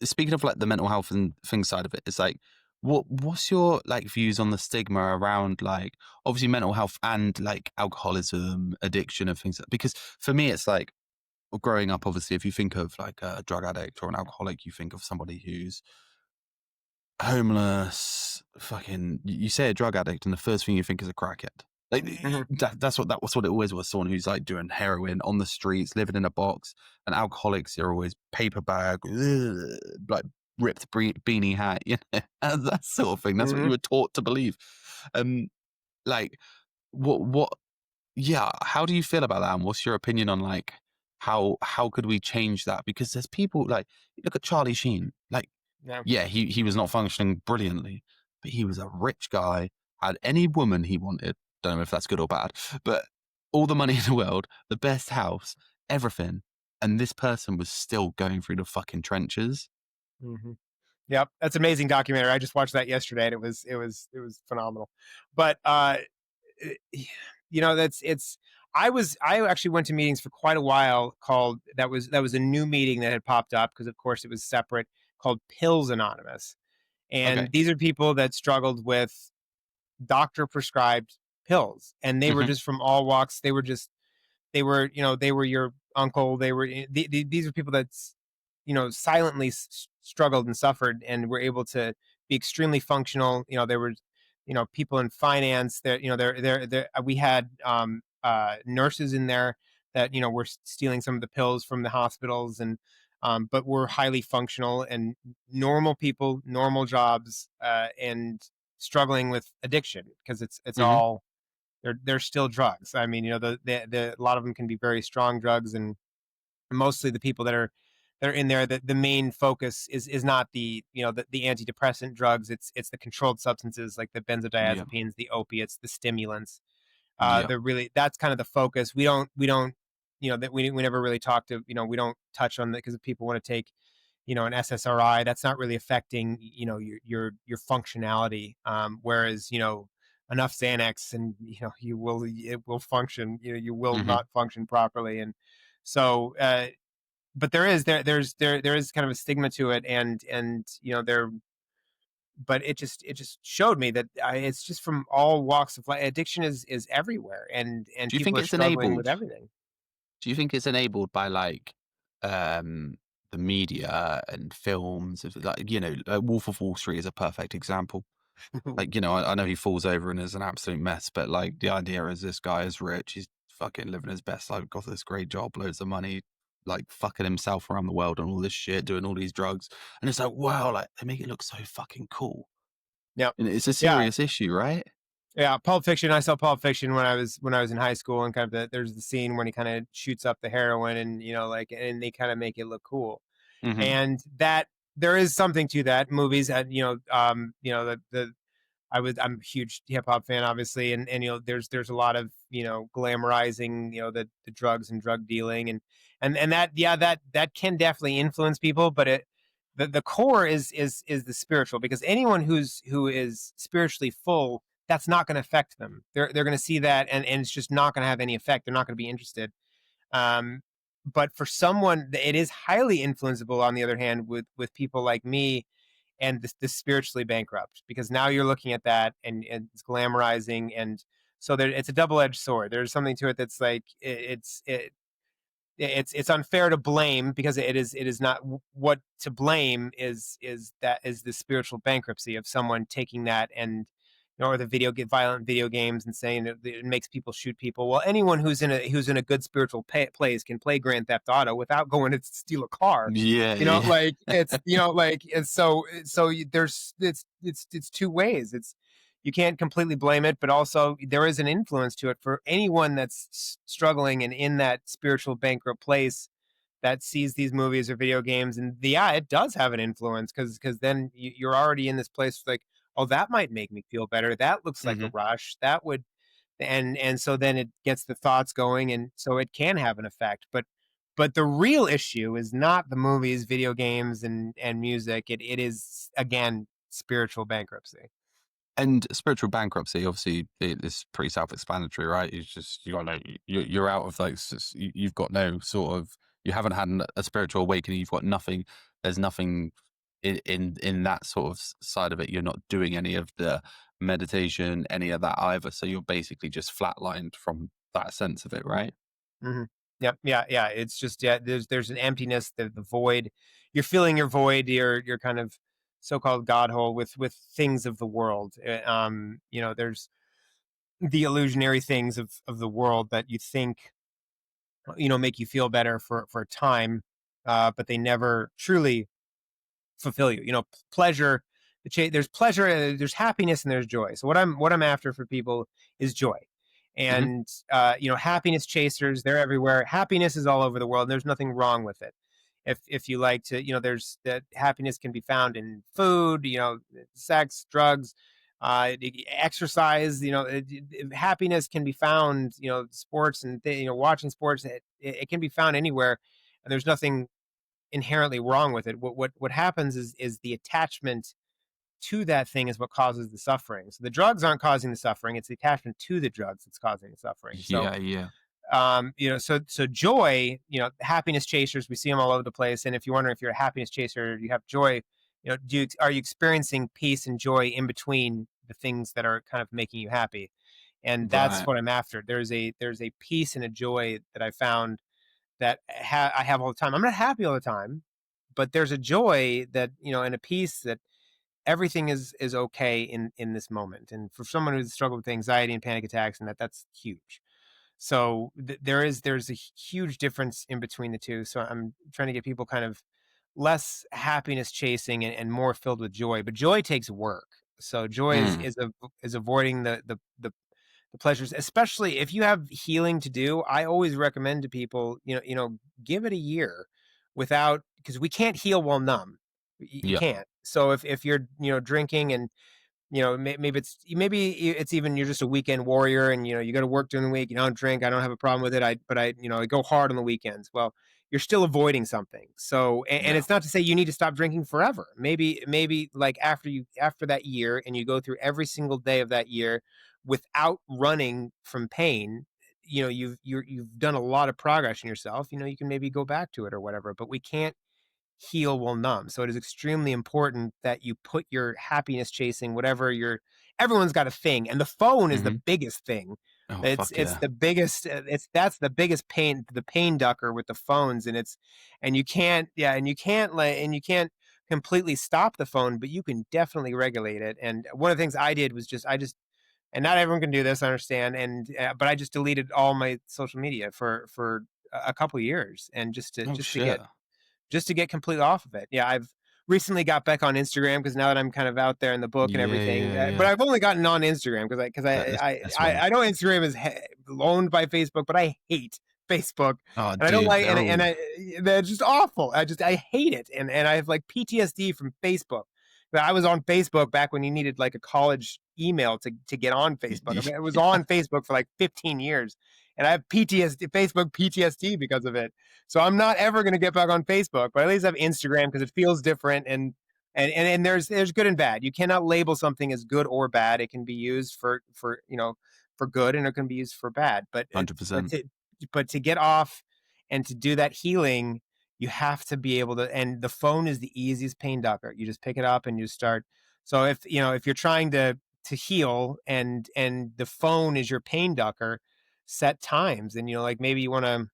Speaking of, like, the mental health and things side of it, it's like, what's your, like, views on the stigma around, like, obviously mental health and, like, alcoholism, addiction, and things, because for me it's like, growing up, obviously, if you think of, like, a drug addict or an alcoholic, you think of somebody who's homeless, fucking. You say a drug addict, and the first thing you think is a crackhead. Like, Mhm. that's what it always was. Someone who's, like, doing heroin on the streets, living in a box. And alcoholics are always paper bag, like, ripped beanie hat, that sort of thing. That's what you Mhm. were taught to believe. Um, like, what yeah, how do you feel about that? And what's your opinion on, like, how could we change that? Because there's people, like, look at Charlie Sheen. Like, Yeah. yeah, he was not functioning brilliantly, but he was a rich guy, had any woman he wanted. Don't know if that's good or bad, but all the money in the world, the best house, everything. And this person was still going through the fucking trenches. Mhm. Yep, that's an amazing documentary. I just watched that yesterday, and it was phenomenal. But you know, that's it's. I actually went to meetings for quite a while called that was a new meeting that had popped up because of course it was separate, called Pills Anonymous, Okay. and these are people that struggled with doctor prescribed pills, and they were Hmm. just from all walks. They were your uncle. These are people that silently struggled and suffered and were able to be extremely functional. There were people in finance. There we had nurses in there that were stealing some of the pills from the hospitals, and but were highly functional and normal people, normal jobs, and struggling with addiction because it's Hmm. all they're still drugs. I mean, a lot of them can be very strong drugs, and mostly the people that are in there, the main focus is not the antidepressant drugs. It's the controlled substances like the Yeah. benzodiazepines, the opiates, the stimulants. Yeah. They're really that's kind of the focus. We don't that we never really talk to we don't touch on that because if people want to take an SSRI, that's not really affecting your functionality. Whereas enough Xanax and it will function. You will Hmm. not function properly, and so but there is kind of a stigma to it, and there. But it just showed me that it's just from all walks of life. Addiction is everywhere, and Do you people think are it's struggling with enabled? everything. Do you think it's enabled by um, the media and films? Wolf of Wall Street is a perfect example. I know he falls over and is an absolute mess, but like the idea is this guy is rich, he's fucking living his best life, got this great job, loads of money, like fucking himself around the world and all this shit, doing all these drugs, and it's like wow, like they make it look so fucking cool, Yep. and it's a Yeah. serious issue, right? Yeah, Pulp Fiction. I saw Pulp Fiction when I was in high school, and kind of there's the scene when he kind of shoots up the heroin, and and they kind of make it look cool, Hmm. and that there is something to that. Movies, and the I'm a huge hip hop fan, obviously, and there's a lot of glamorizing the drugs and drug dealing, and that yeah that can definitely influence people, but the core is the spiritual, because anyone who is spiritually full, that's not going to affect them. They're going to see that, and it's just not going to have any effect. They're not going to be interested. Um, but for someone, it is highly influenceable. On the other hand, with people like me and this spiritually bankrupt, because now you're looking at that, and it's glamorizing, and so it's a double-edged sword. There's something to it that's like it's unfair to blame, because it is not what to blame is the spiritual bankruptcy of someone taking that, and or the violent video games, and saying that it makes people shoot people. Well, anyone who's in a good spiritual place can play Grand Theft Auto without going to steal a car. Yeah, yeah. Like it's like, and there's it's two ways. It's You can't completely blame it, but also there is an influence to it for anyone that's struggling and in that spiritual bankrupt place, that sees these movies or video games, and yeah, it does have an influence, because then you're already in this place like, oh, that might make me feel better. That looks like a Hmm. rush. That would, and so then it gets the thoughts going, and so it can have an effect. But the real issue is not the movies, video games, and music. It is, again, spiritual bankruptcy. And spiritual bankruptcy, obviously, it's pretty self-explanatory, right? You got no, you're out of like, you've got no sort of, you haven't had a spiritual awakening. You've got nothing. There's nothing in that sort of side of it. You're not doing any of the meditation, any of that either. So you're basically just flatlined from that sense of it, right? Hmm. Yep. Yeah. Yeah. It's just, yeah. There's an emptiness, the void. You're feeling your void. You're kind of so-called God hole with things of the world. There's the illusionary things of the world that you think make you feel better for a time, but they never truly fulfill you. Pleasure. There's pleasure, there's happiness, and there's joy. So what I'm after for people is joy, Hmm. and happiness chasers. They're everywhere. Happiness is all over the world. And there's nothing wrong with it. If you like to, there's that happiness can be found in food, sex, drugs, exercise. Happiness can be found, sports, and watching sports. It can be found anywhere, and there's nothing inherently wrong with it. What happens is the attachment to that thing is what causes the suffering. So the drugs aren't causing the suffering; it's the attachment to the drugs that's causing the suffering. So Yeah, yeah. so joy, happiness chasers, we see them all over the place. And if you're wondering if you're a happiness chaser, you have joy, are you experiencing peace and joy in between the things that are kind of making you happy? And that's Right. what I'm after. There's a peace and a joy that I found that I have all the time. I'm not happy all the time, but there's a joy that, and a peace that everything is okay in this moment. And for someone who's struggled with anxiety and panic attacks, and that's huge. So there's a huge difference in between the two. So I'm trying to get people kind of less happiness chasing and more filled with joy. But joy takes work. So joy is Mm, is is avoiding the pleasures, especially if you have healing to do. I always recommend to people, give it a year without, because we can't heal while numb. You yeah. can't. So if you're drinking, and maybe it's even you're just a weekend warrior, and you go to work during the week. You don't drink. I don't have a problem with it. I go hard on the weekends. Well, you're still avoiding something. So, and Yeah. it's not to say you need to stop drinking forever. Maybe like after that year, and you go through every single day of that year without running from pain. You've done a lot of progress in yourself. You can maybe go back to it or whatever. But we can't heal while numb. So it is extremely important that you put your happiness chasing, whatever your everyone's got a thing, and the phone is the Hmm. biggest thing. Oh, It's fuck it's yeah. the biggest. It's That's the biggest pain, the pain ducker with the phones, and you can't, yeah, and you can't completely stop the phone, but you can definitely regulate it. And one of the things I did was and not everyone can do this, I understand, and but I just deleted all my social media for a couple of years, and just to Oh, just to shit. get completely off of it. Yeah, I've recently got back on Instagram because now that I'm kind of out there in the book and Yeah, everything, yeah, but yeah. I've only gotten on Instagram That's that's one. I know Instagram is owned by Facebook, but I hate Facebook, Oh, and I don't dude, like, they're all. they're just awful. I hate it, and I have like PTSD from Facebook. But I was on Facebook back when you needed like a college email to get on Facebook. I mean, I was on Facebook for like 15 years, and I have PTSD, Facebook PTSD because of it. So I'm not ever going to get back on Facebook, but at least I have Instagram because it feels different. And there's good and bad. You cannot label something as good or bad. It can be used for good, and it can be used for bad. But it, but 100%. to but to get off and to do that healing, you have to be able to. And the phone is the easiest pain ducker. You just pick it up and you start. So if you're trying to heal, and the phone is your pain ducker, set times. And like maybe you want to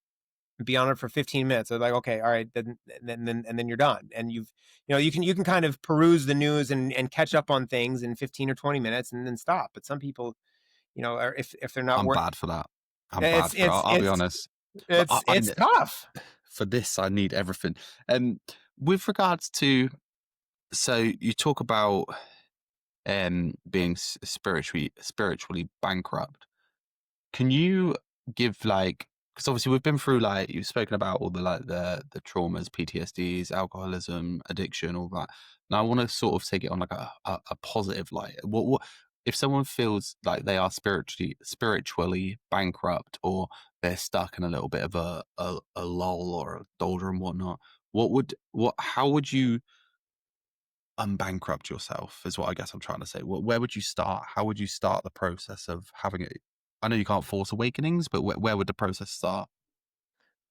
be on it for 15 minutes. So like, okay, all right, then you're done. And you can kind of peruse the news and catch up on things in 15 or 20 minutes and then stop. But some people, are, if they're not I'm work, bad for that. I'm it's bad for it. it's I'll be it's honest. But it's tough. for this, I need everything. And with regards to, so you talk about being spiritually bankrupt. Can you give like, because obviously we've been through, like you've spoken about all the like the traumas, PTSDs, alcoholism, addiction, all that. Now I want to sort of take it on like a positive light. What if someone feels like they are spiritually bankrupt, or they're stuck in a little bit of a lull or a doldrum and whatnot? How would you unbankrupt yourself, is what I guess I'm trying to say. Where would you start? How would you start the process of having it? I know you can't force awakenings, but where would the process start?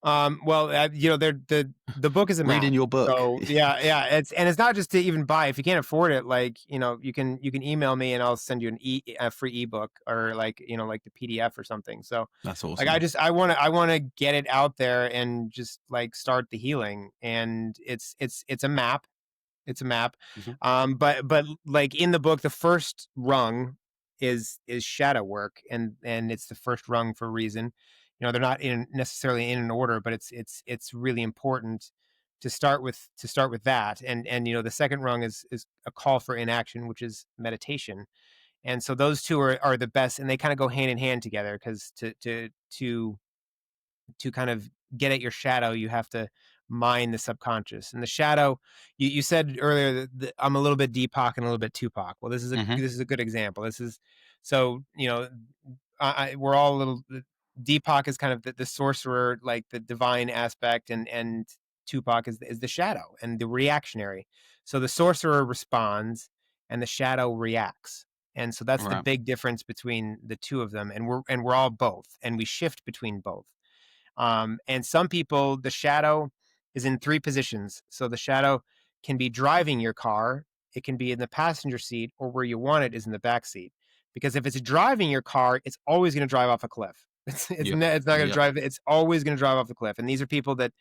Well, the book is a Reading map. your book. So yeah, it's not just to even buy. If you can't afford it, like you can email me and I'll send you a free ebook, or like like the PDF or something. So That's like awesome. I want to get it out there and just like start the healing. And it's a map. It's a map. Mhm. But like in the book, the first rung is shadow work, and it's the first rung for a reason. They're not necessarily in an order, but it's really important to start with that. And the second rung is a call for inaction, which is meditation. And so those two are the best, and they kind of go hand in hand together, because to kind of get at your shadow, you have to mine the subconscious. And the shadow, you said earlier that I'm a little bit Deepak and a little bit Tupac. Well, this is a Mhm. this is a good example. This is so we're all a little. Deepak is kind of the sorcerer, like the divine aspect, and Tupac is the shadow and the reactionary. So the sorcerer responds and the shadow reacts. And so that's the Right. big difference between the two of them. And we're all both, and we shift between both. And some people, the shadow is in three positions. So the shadow can be driving your car, it can be in the passenger seat, or where you want it is in the back seat. Because if it's driving your car, it's always going to drive off a cliff. Yeah. It's not going to Yeah. drive. It's always going to drive off the cliff. And these are people that,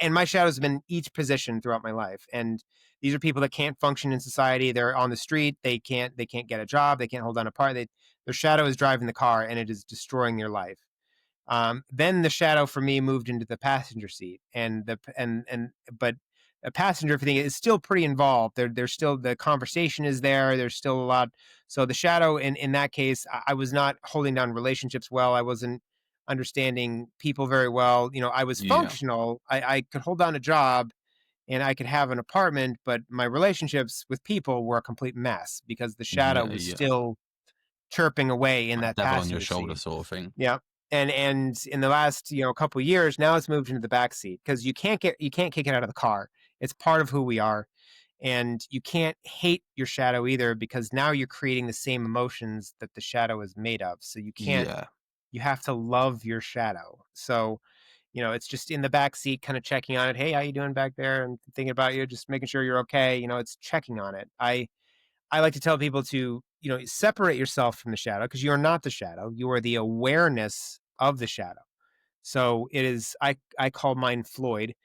and my shadows have been each position throughout my life. And these are people that can't function in society. They're on the street. They can't get a job. They can't hold down a part. Their shadow is driving the car, and it is destroying their life. Then the shadow for me moved into the passenger seat, and but a passenger thing is still pretty involved. There's still the conversation is there. There's still a lot. So the shadow in that case, I was not holding down relationships well. I wasn't understanding people very well. I was Yeah. functional. I could hold down a job and I could have an apartment, but my relationships with people were a complete mess because the shadow Yeah. was Yeah. still chirping away in Like that devil on your passenger shoulder seat. sort of thing. Yeah. And in the last, couple years, now it's moved into the back seat because you can't kick it out of the car. It's part of who we are. And you can't hate your shadow either because now you're creating the same emotions that the shadow is made of. So Yeah. you have to love your shadow. So, it's just in the back seat, kind of checking on it. Hey, how you doing back there? And thinking about you, just making sure you're okay. It's checking on it. I like to tell people to, separate yourself from the shadow because you're not the shadow. You are the awareness of the shadow. So it is. I call mine Floyd.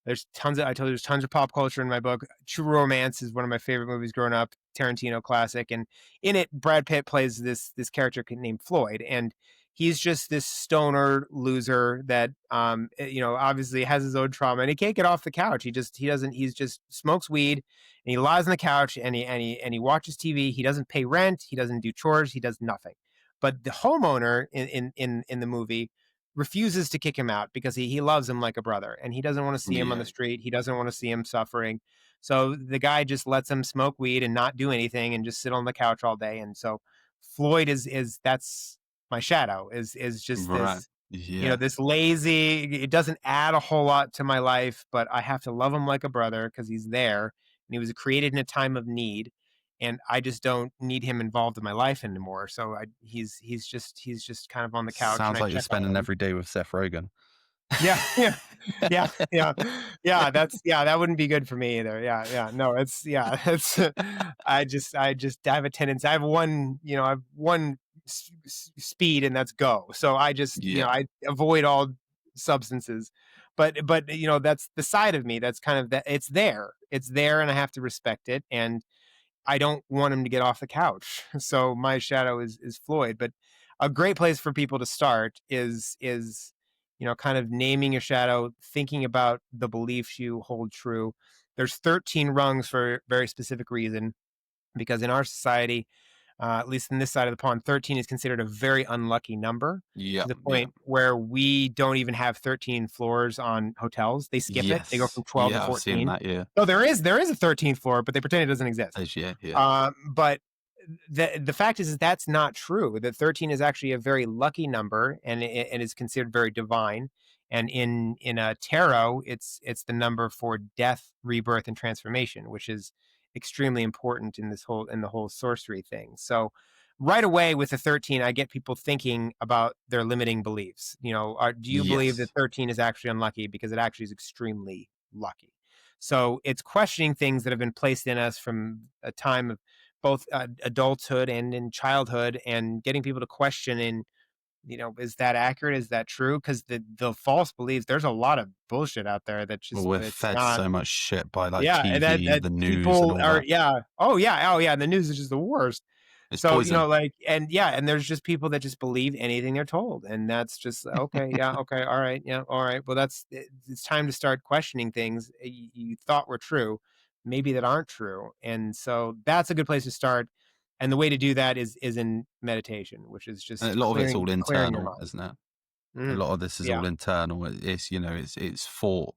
I told you there's tons of pop culture in my book. True Romance is one of my favorite movies growing up, Tarantino classic, and in it, Brad Pitt plays this character named Floyd, and he's just this stoner loser that obviously has his own trauma and he can't get off the couch. He doesn't he's just smokes weed and he lies on the couch and he watches TV. He doesn't pay rent. He doesn't do chores. He does nothing. But the homeowner in the movie refuses to kick him out because he loves him like a brother and he doesn't want to see him on Yeah. the street. He doesn't want to see him suffering. So the guy just lets him smoke weed and not do anything and just sit on the couch all day. And so Floyd is that's my shadow is just Right. this, Yeah. this lazy, it doesn't add a whole lot to my life, but I have to love him like a brother because he's there and he was created in a time of need. And I just don't need him involved in my life anymore. So he's just kind of on the couch and Sounds I like you're check on spending him. every day with Seth Rogen. Yeah, yeah, yeah, yeah, yeah. That wouldn't be good for me either. Yeah, yeah. No, it's yeah. It's I just have a tendency. I have one speed, and that's go. So I just Yeah. I avoid all substances. But that's the side of me. That's kind of that. It's there, and I have to respect it. And I don't want him to get off the couch. So my shadow is Floyd. But a great place for people to start is kind of naming your shadow, thinking about the beliefs you hold true. There's 13 rungs for a very specific reason, because in our society, at least in this side of the pond, 13 is considered a very unlucky number Yeah. to the Yeah. point where we don't even have 13 floors on hotels. They skip it. They go Yes. from 12 to Yeah. I've seen 14. that. Yeah. So there is a 13th floor, but they pretend it doesn't exist. Yeah. Yeah. But the fact is that's not true. That 13 is actually a very lucky number, and is considered very divine. And in a tarot, it's the number for death, rebirth, and transformation, which is extremely important in the whole sorcery thing. So right away with the 13, I get people thinking about their limiting beliefs. Do you believe that Yes. 13 is actually unlucky? Because it actually is extremely lucky. So it's questioning things that have been placed in us from a time of both adulthood and in childhood, and getting people to question and is that accurate, is that true, because the false beliefs, there's a lot of bullshit out there that Well, just we're it's fed not. so much shit by like Yeah, and that TV, that the news, and people all are, that. yeah. Oh yeah, the news is just the worst. It's So, poison. like, and yeah, and there's just people that just believe anything they're told, and that's just okay, yeah, okay, all right, yeah, all right. Well, it's time to start questioning things you thought were true, maybe that aren't true. And so that's a good place to start. And the way to do that is in meditation, which is And just a lot of it's all clearing your internal, mind. isn't it? A Mhm. lot of this is Yeah. all internal. It's it's thought.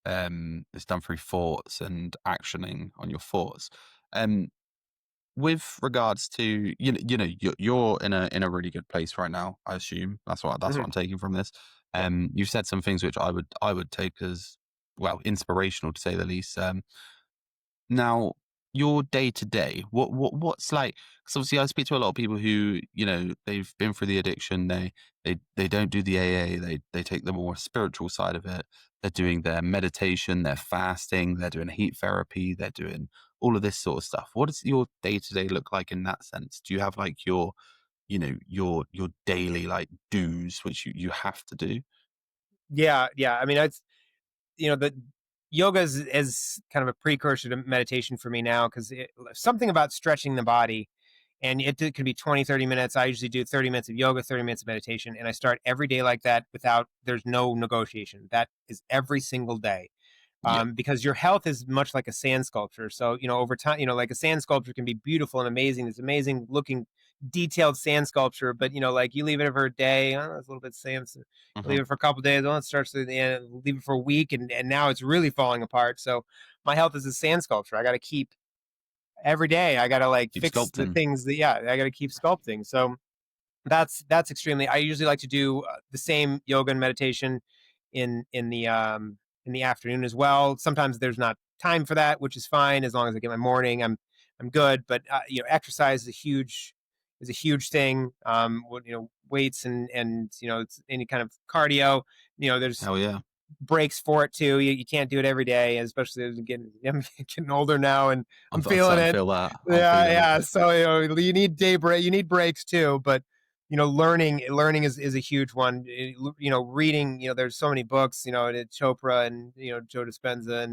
It's done through thoughts and actioning on your thoughts. Um, with regards to you're in a really good place right now. I assume that's what Mhm. I'm taking from this. Yeah. You've said some things which I would take as well, inspirational to say the least. Now, your day to day, what's like? Because obviously, I speak to a lot of people who, they've been through the addiction. They don't do the AA. They take the more spiritual side of it. They're doing their meditation. They're fasting. They're doing heat therapy. They're doing all of this sort of stuff. What does your day to day look like in that sense? Do you have like your daily like dues which you have to do? Yeah, yeah. I mean, it's the yoga is kind of a precursor to meditation for me now, because something about stretching the body, and it could be 20, 30 minutes. I usually do 30 minutes of yoga, 30 minutes of meditation, and I start every day like that. There's no negotiation. That is every single day. Yeah. Because your health is much like a sand sculpture. So, over time, like a sand sculpture can be beautiful and amazing. It's amazing looking, detailed sand sculpture, but like you leave it for a day, oh, it's a little bit sand. So you Hmm. leave it for a couple of days, oh, it starts to leave it for a week, and now it's really falling apart. So my health is a sand sculpture. I got to keep every day. I got to like Keep fix the sculpting. things that, yeah, I got to keep sculpting. So that's extremely. I usually like to do the same yoga and meditation in in the um in the afternoon as well. Sometimes there's not time for that, which is fine as long as I get my morning. I'm good. But exercise is a huge thing. Weights and it's any kind of cardio. There's Hell yeah. breaks for it too. You can't do it every day, especially as I'm getting older now, and I'm I'm starting feeling to it. feel that. I'm Yeah, feeling it. yeah. So you need day break. You need breaks too, but learning is a huge one. Reading. There's so many books. Chopra and Joe Dispenza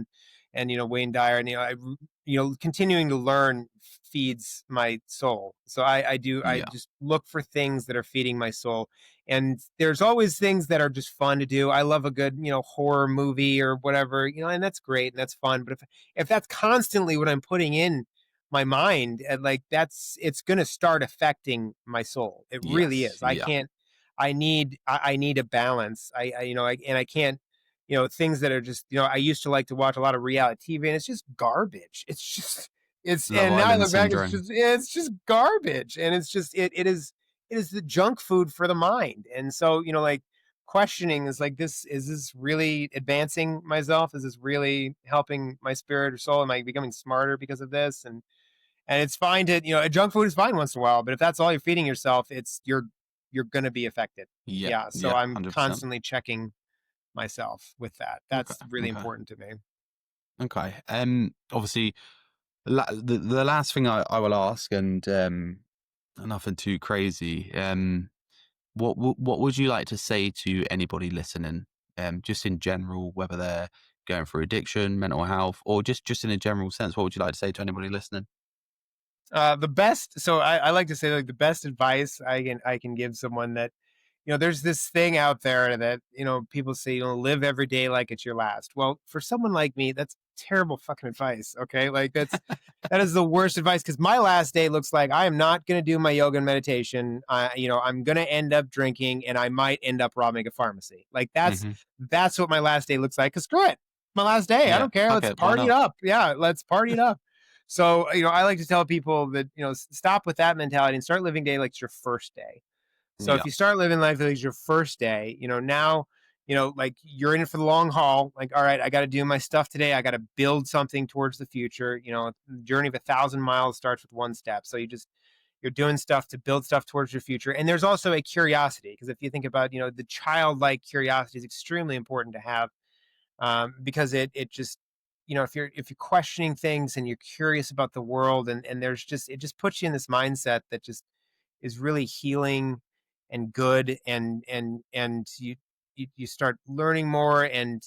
and Wayne Dyer, and continuing to learn feeds my soul. So I Yeah. just look for things that are feeding my soul, and there's always things that are just fun to do. I love a good horror movie or whatever, and that's great and that's fun. But if that's constantly what I'm putting in my mind, and like it's going to start affecting my soul. It really Yes. is. I Yeah. can't. I need a balance. And I can't. Things that are just I used to like to watch a lot of reality TV, and it's just garbage. It's just it's Love and now I Island look back, syndrome. it's just garbage, and it's just it is the junk food for the mind. And so, like questioning is like, is this really advancing myself? Is this really helping my spirit or soul? Am I becoming smarter because of this? And it's fine to, junk food is fine once in a while, but if that's all you're feeding yourself, you're going to be affected. Yeah. Yeah. So Yeah. I'm 100%. constantly checking myself with that. Okay. That's really Okay. important to me. Okay. Obviously, the last thing I will ask, and nothing too crazy. What would you like to say to anybody listening? Just in general, whether they're going through addiction, mental health, or just in a general sense, what would you like to say to anybody listening? The best, so I like to say, like, the best advice I can give someone, that there's this thing out there that people say, live every day like it's your last. Well, for someone like me, that's terrible fucking advice. Okay, like that is the worst advice, because my last day looks like I am not going to do my yoga and meditation. I'm going to end up drinking, and I might end up robbing a pharmacy. Like Hmm. that's what my last day looks like. Cause screw it, my last day. I Yeah. don't care. Let's Okay. Why party it not? up. Yeah, let's party it up. So, I like to tell people that, stop with that mentality and start living day like it's your first day. So if Yeah. you start living life like it's your first day, now, like you're in it for the long haul. Like, all right, I got to do my stuff today. I got to build something towards the future. The journey of 1,000 miles starts with one step. So you're doing stuff to build stuff towards your future. And there's also a curiosity, because if you think about, the childlike curiosity is extremely important to have, because it just if you're questioning things and you're curious about the world, and it just puts you in this mindset that just is really healing and good, and you start learning more, and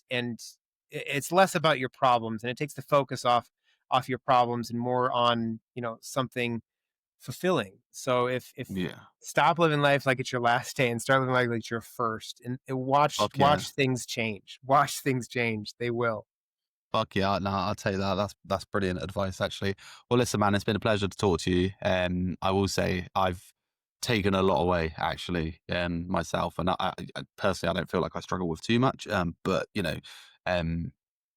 it's less about your problems, and it takes the focus off your problems and more on something fulfilling. So if Yeah. stop living life like it's your last day and start living life like it's your first, and watch Fuck yeah. watch things change. Watch things change. They will. Fuck yeah. No, I'll take that. That's brilliant advice, actually. Well, listen, man, it's been a pleasure to talk to you. I will say I've taken a lot away, actually, myself, and I personally, I don't feel like I struggle with too much. But um,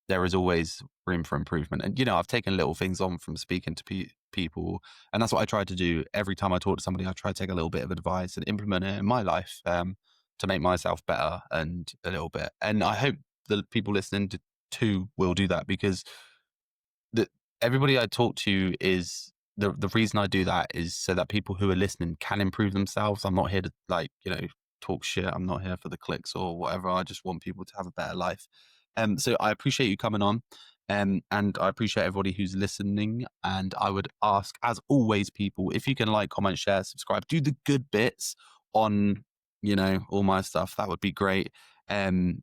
there is always room for improvement, and I've taken little things on from speaking to people, and that's what I try to do every time I talk to somebody. I try to take a little bit of advice and implement it in my life, to make myself better and a little bit. And I hope the people listening too will do that, because the everybody I talk to is the reason I do that is so that people who are listening can improve themselves. I'm not here to, like, talk shit. I'm not here for the clicks or whatever. I just want people to have a better life. So I appreciate you coming on. And I appreciate everybody who's listening. And I would ask, as always, people, if you can like, comment, share, subscribe, do the good bits on, all my stuff. That would be great. And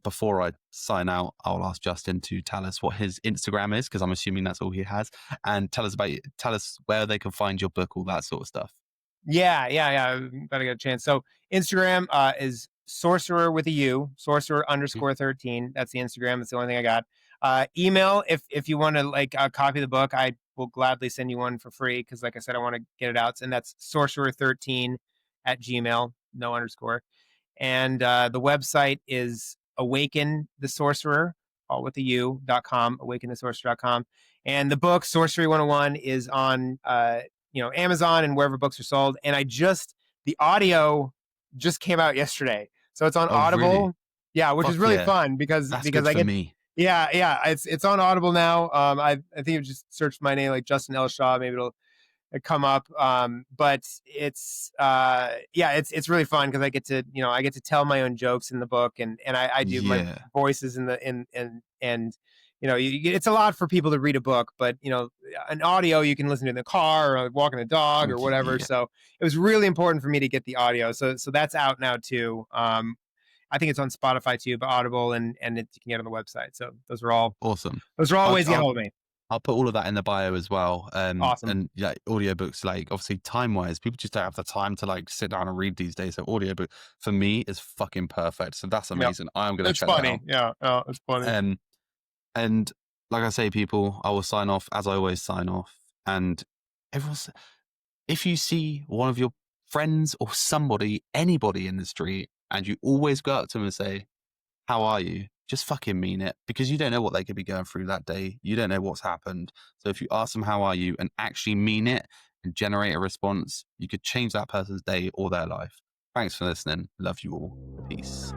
before I sign out, I'll ask Justin to tell us what his Instagram is, because I'm assuming that's all he has, and tell us where they can find your book, all that sort of stuff. Yeah. Glad I got a chance. So Instagram is Sourcerer with a U, Sourcerer underscore 13. That's the Instagram. That's the only thing I got. Email, if you want to like copy the book, I will gladly send you one for free, because like I said, I want to get it out. And that's sorcerer13 at Gmail, no underscore. And the website is awaken the sorcerer, all with a u.com, awakenthesorcerer.com. And the book Sourcery 101 is on Amazon and wherever books are sold. And the audio just came out yesterday, so it's on Oh, really? Audible. Yeah, which is Fuck really yeah. fun because That's good I for get, me. yeah, it's on Audible now. I think you just searched my name, like Justin L. Shaw, maybe it'll come up. But it's really fun because I get to tell my own jokes in the book, and I do my Yeah. voices in the and it's a lot for people to read a book, but an audio you can listen to in the car or walking the dog or whatever. Yeah. So it was really important for me to get the audio. So that's out now too. I think it's on Spotify too, but Audible, and you can get on the website. So those are all Awesome. ways to get I'll, hold of me. I'll put all of that in the bio as well. Awesome. And yeah, audiobooks, like, obviously time wise, people just don't have the time to like sit down and read these days. So audiobook for me is fucking perfect. So that's Yep. amazing. I'm going to It's check that out. funny. Yeah. Oh, it's funny. And like I say, people, I will sign off as I always sign off. And everyone's, if you see one of your friends or anybody in the street, and you always go up to them and say, "How are you?" Just fucking mean it, because you don't know what they could be going through that day. You don't know what's happened. So if you ask them, "How are you?" and actually mean it and generate a response, you could change that person's day or their life. Thanks for listening. Love you all. Peace.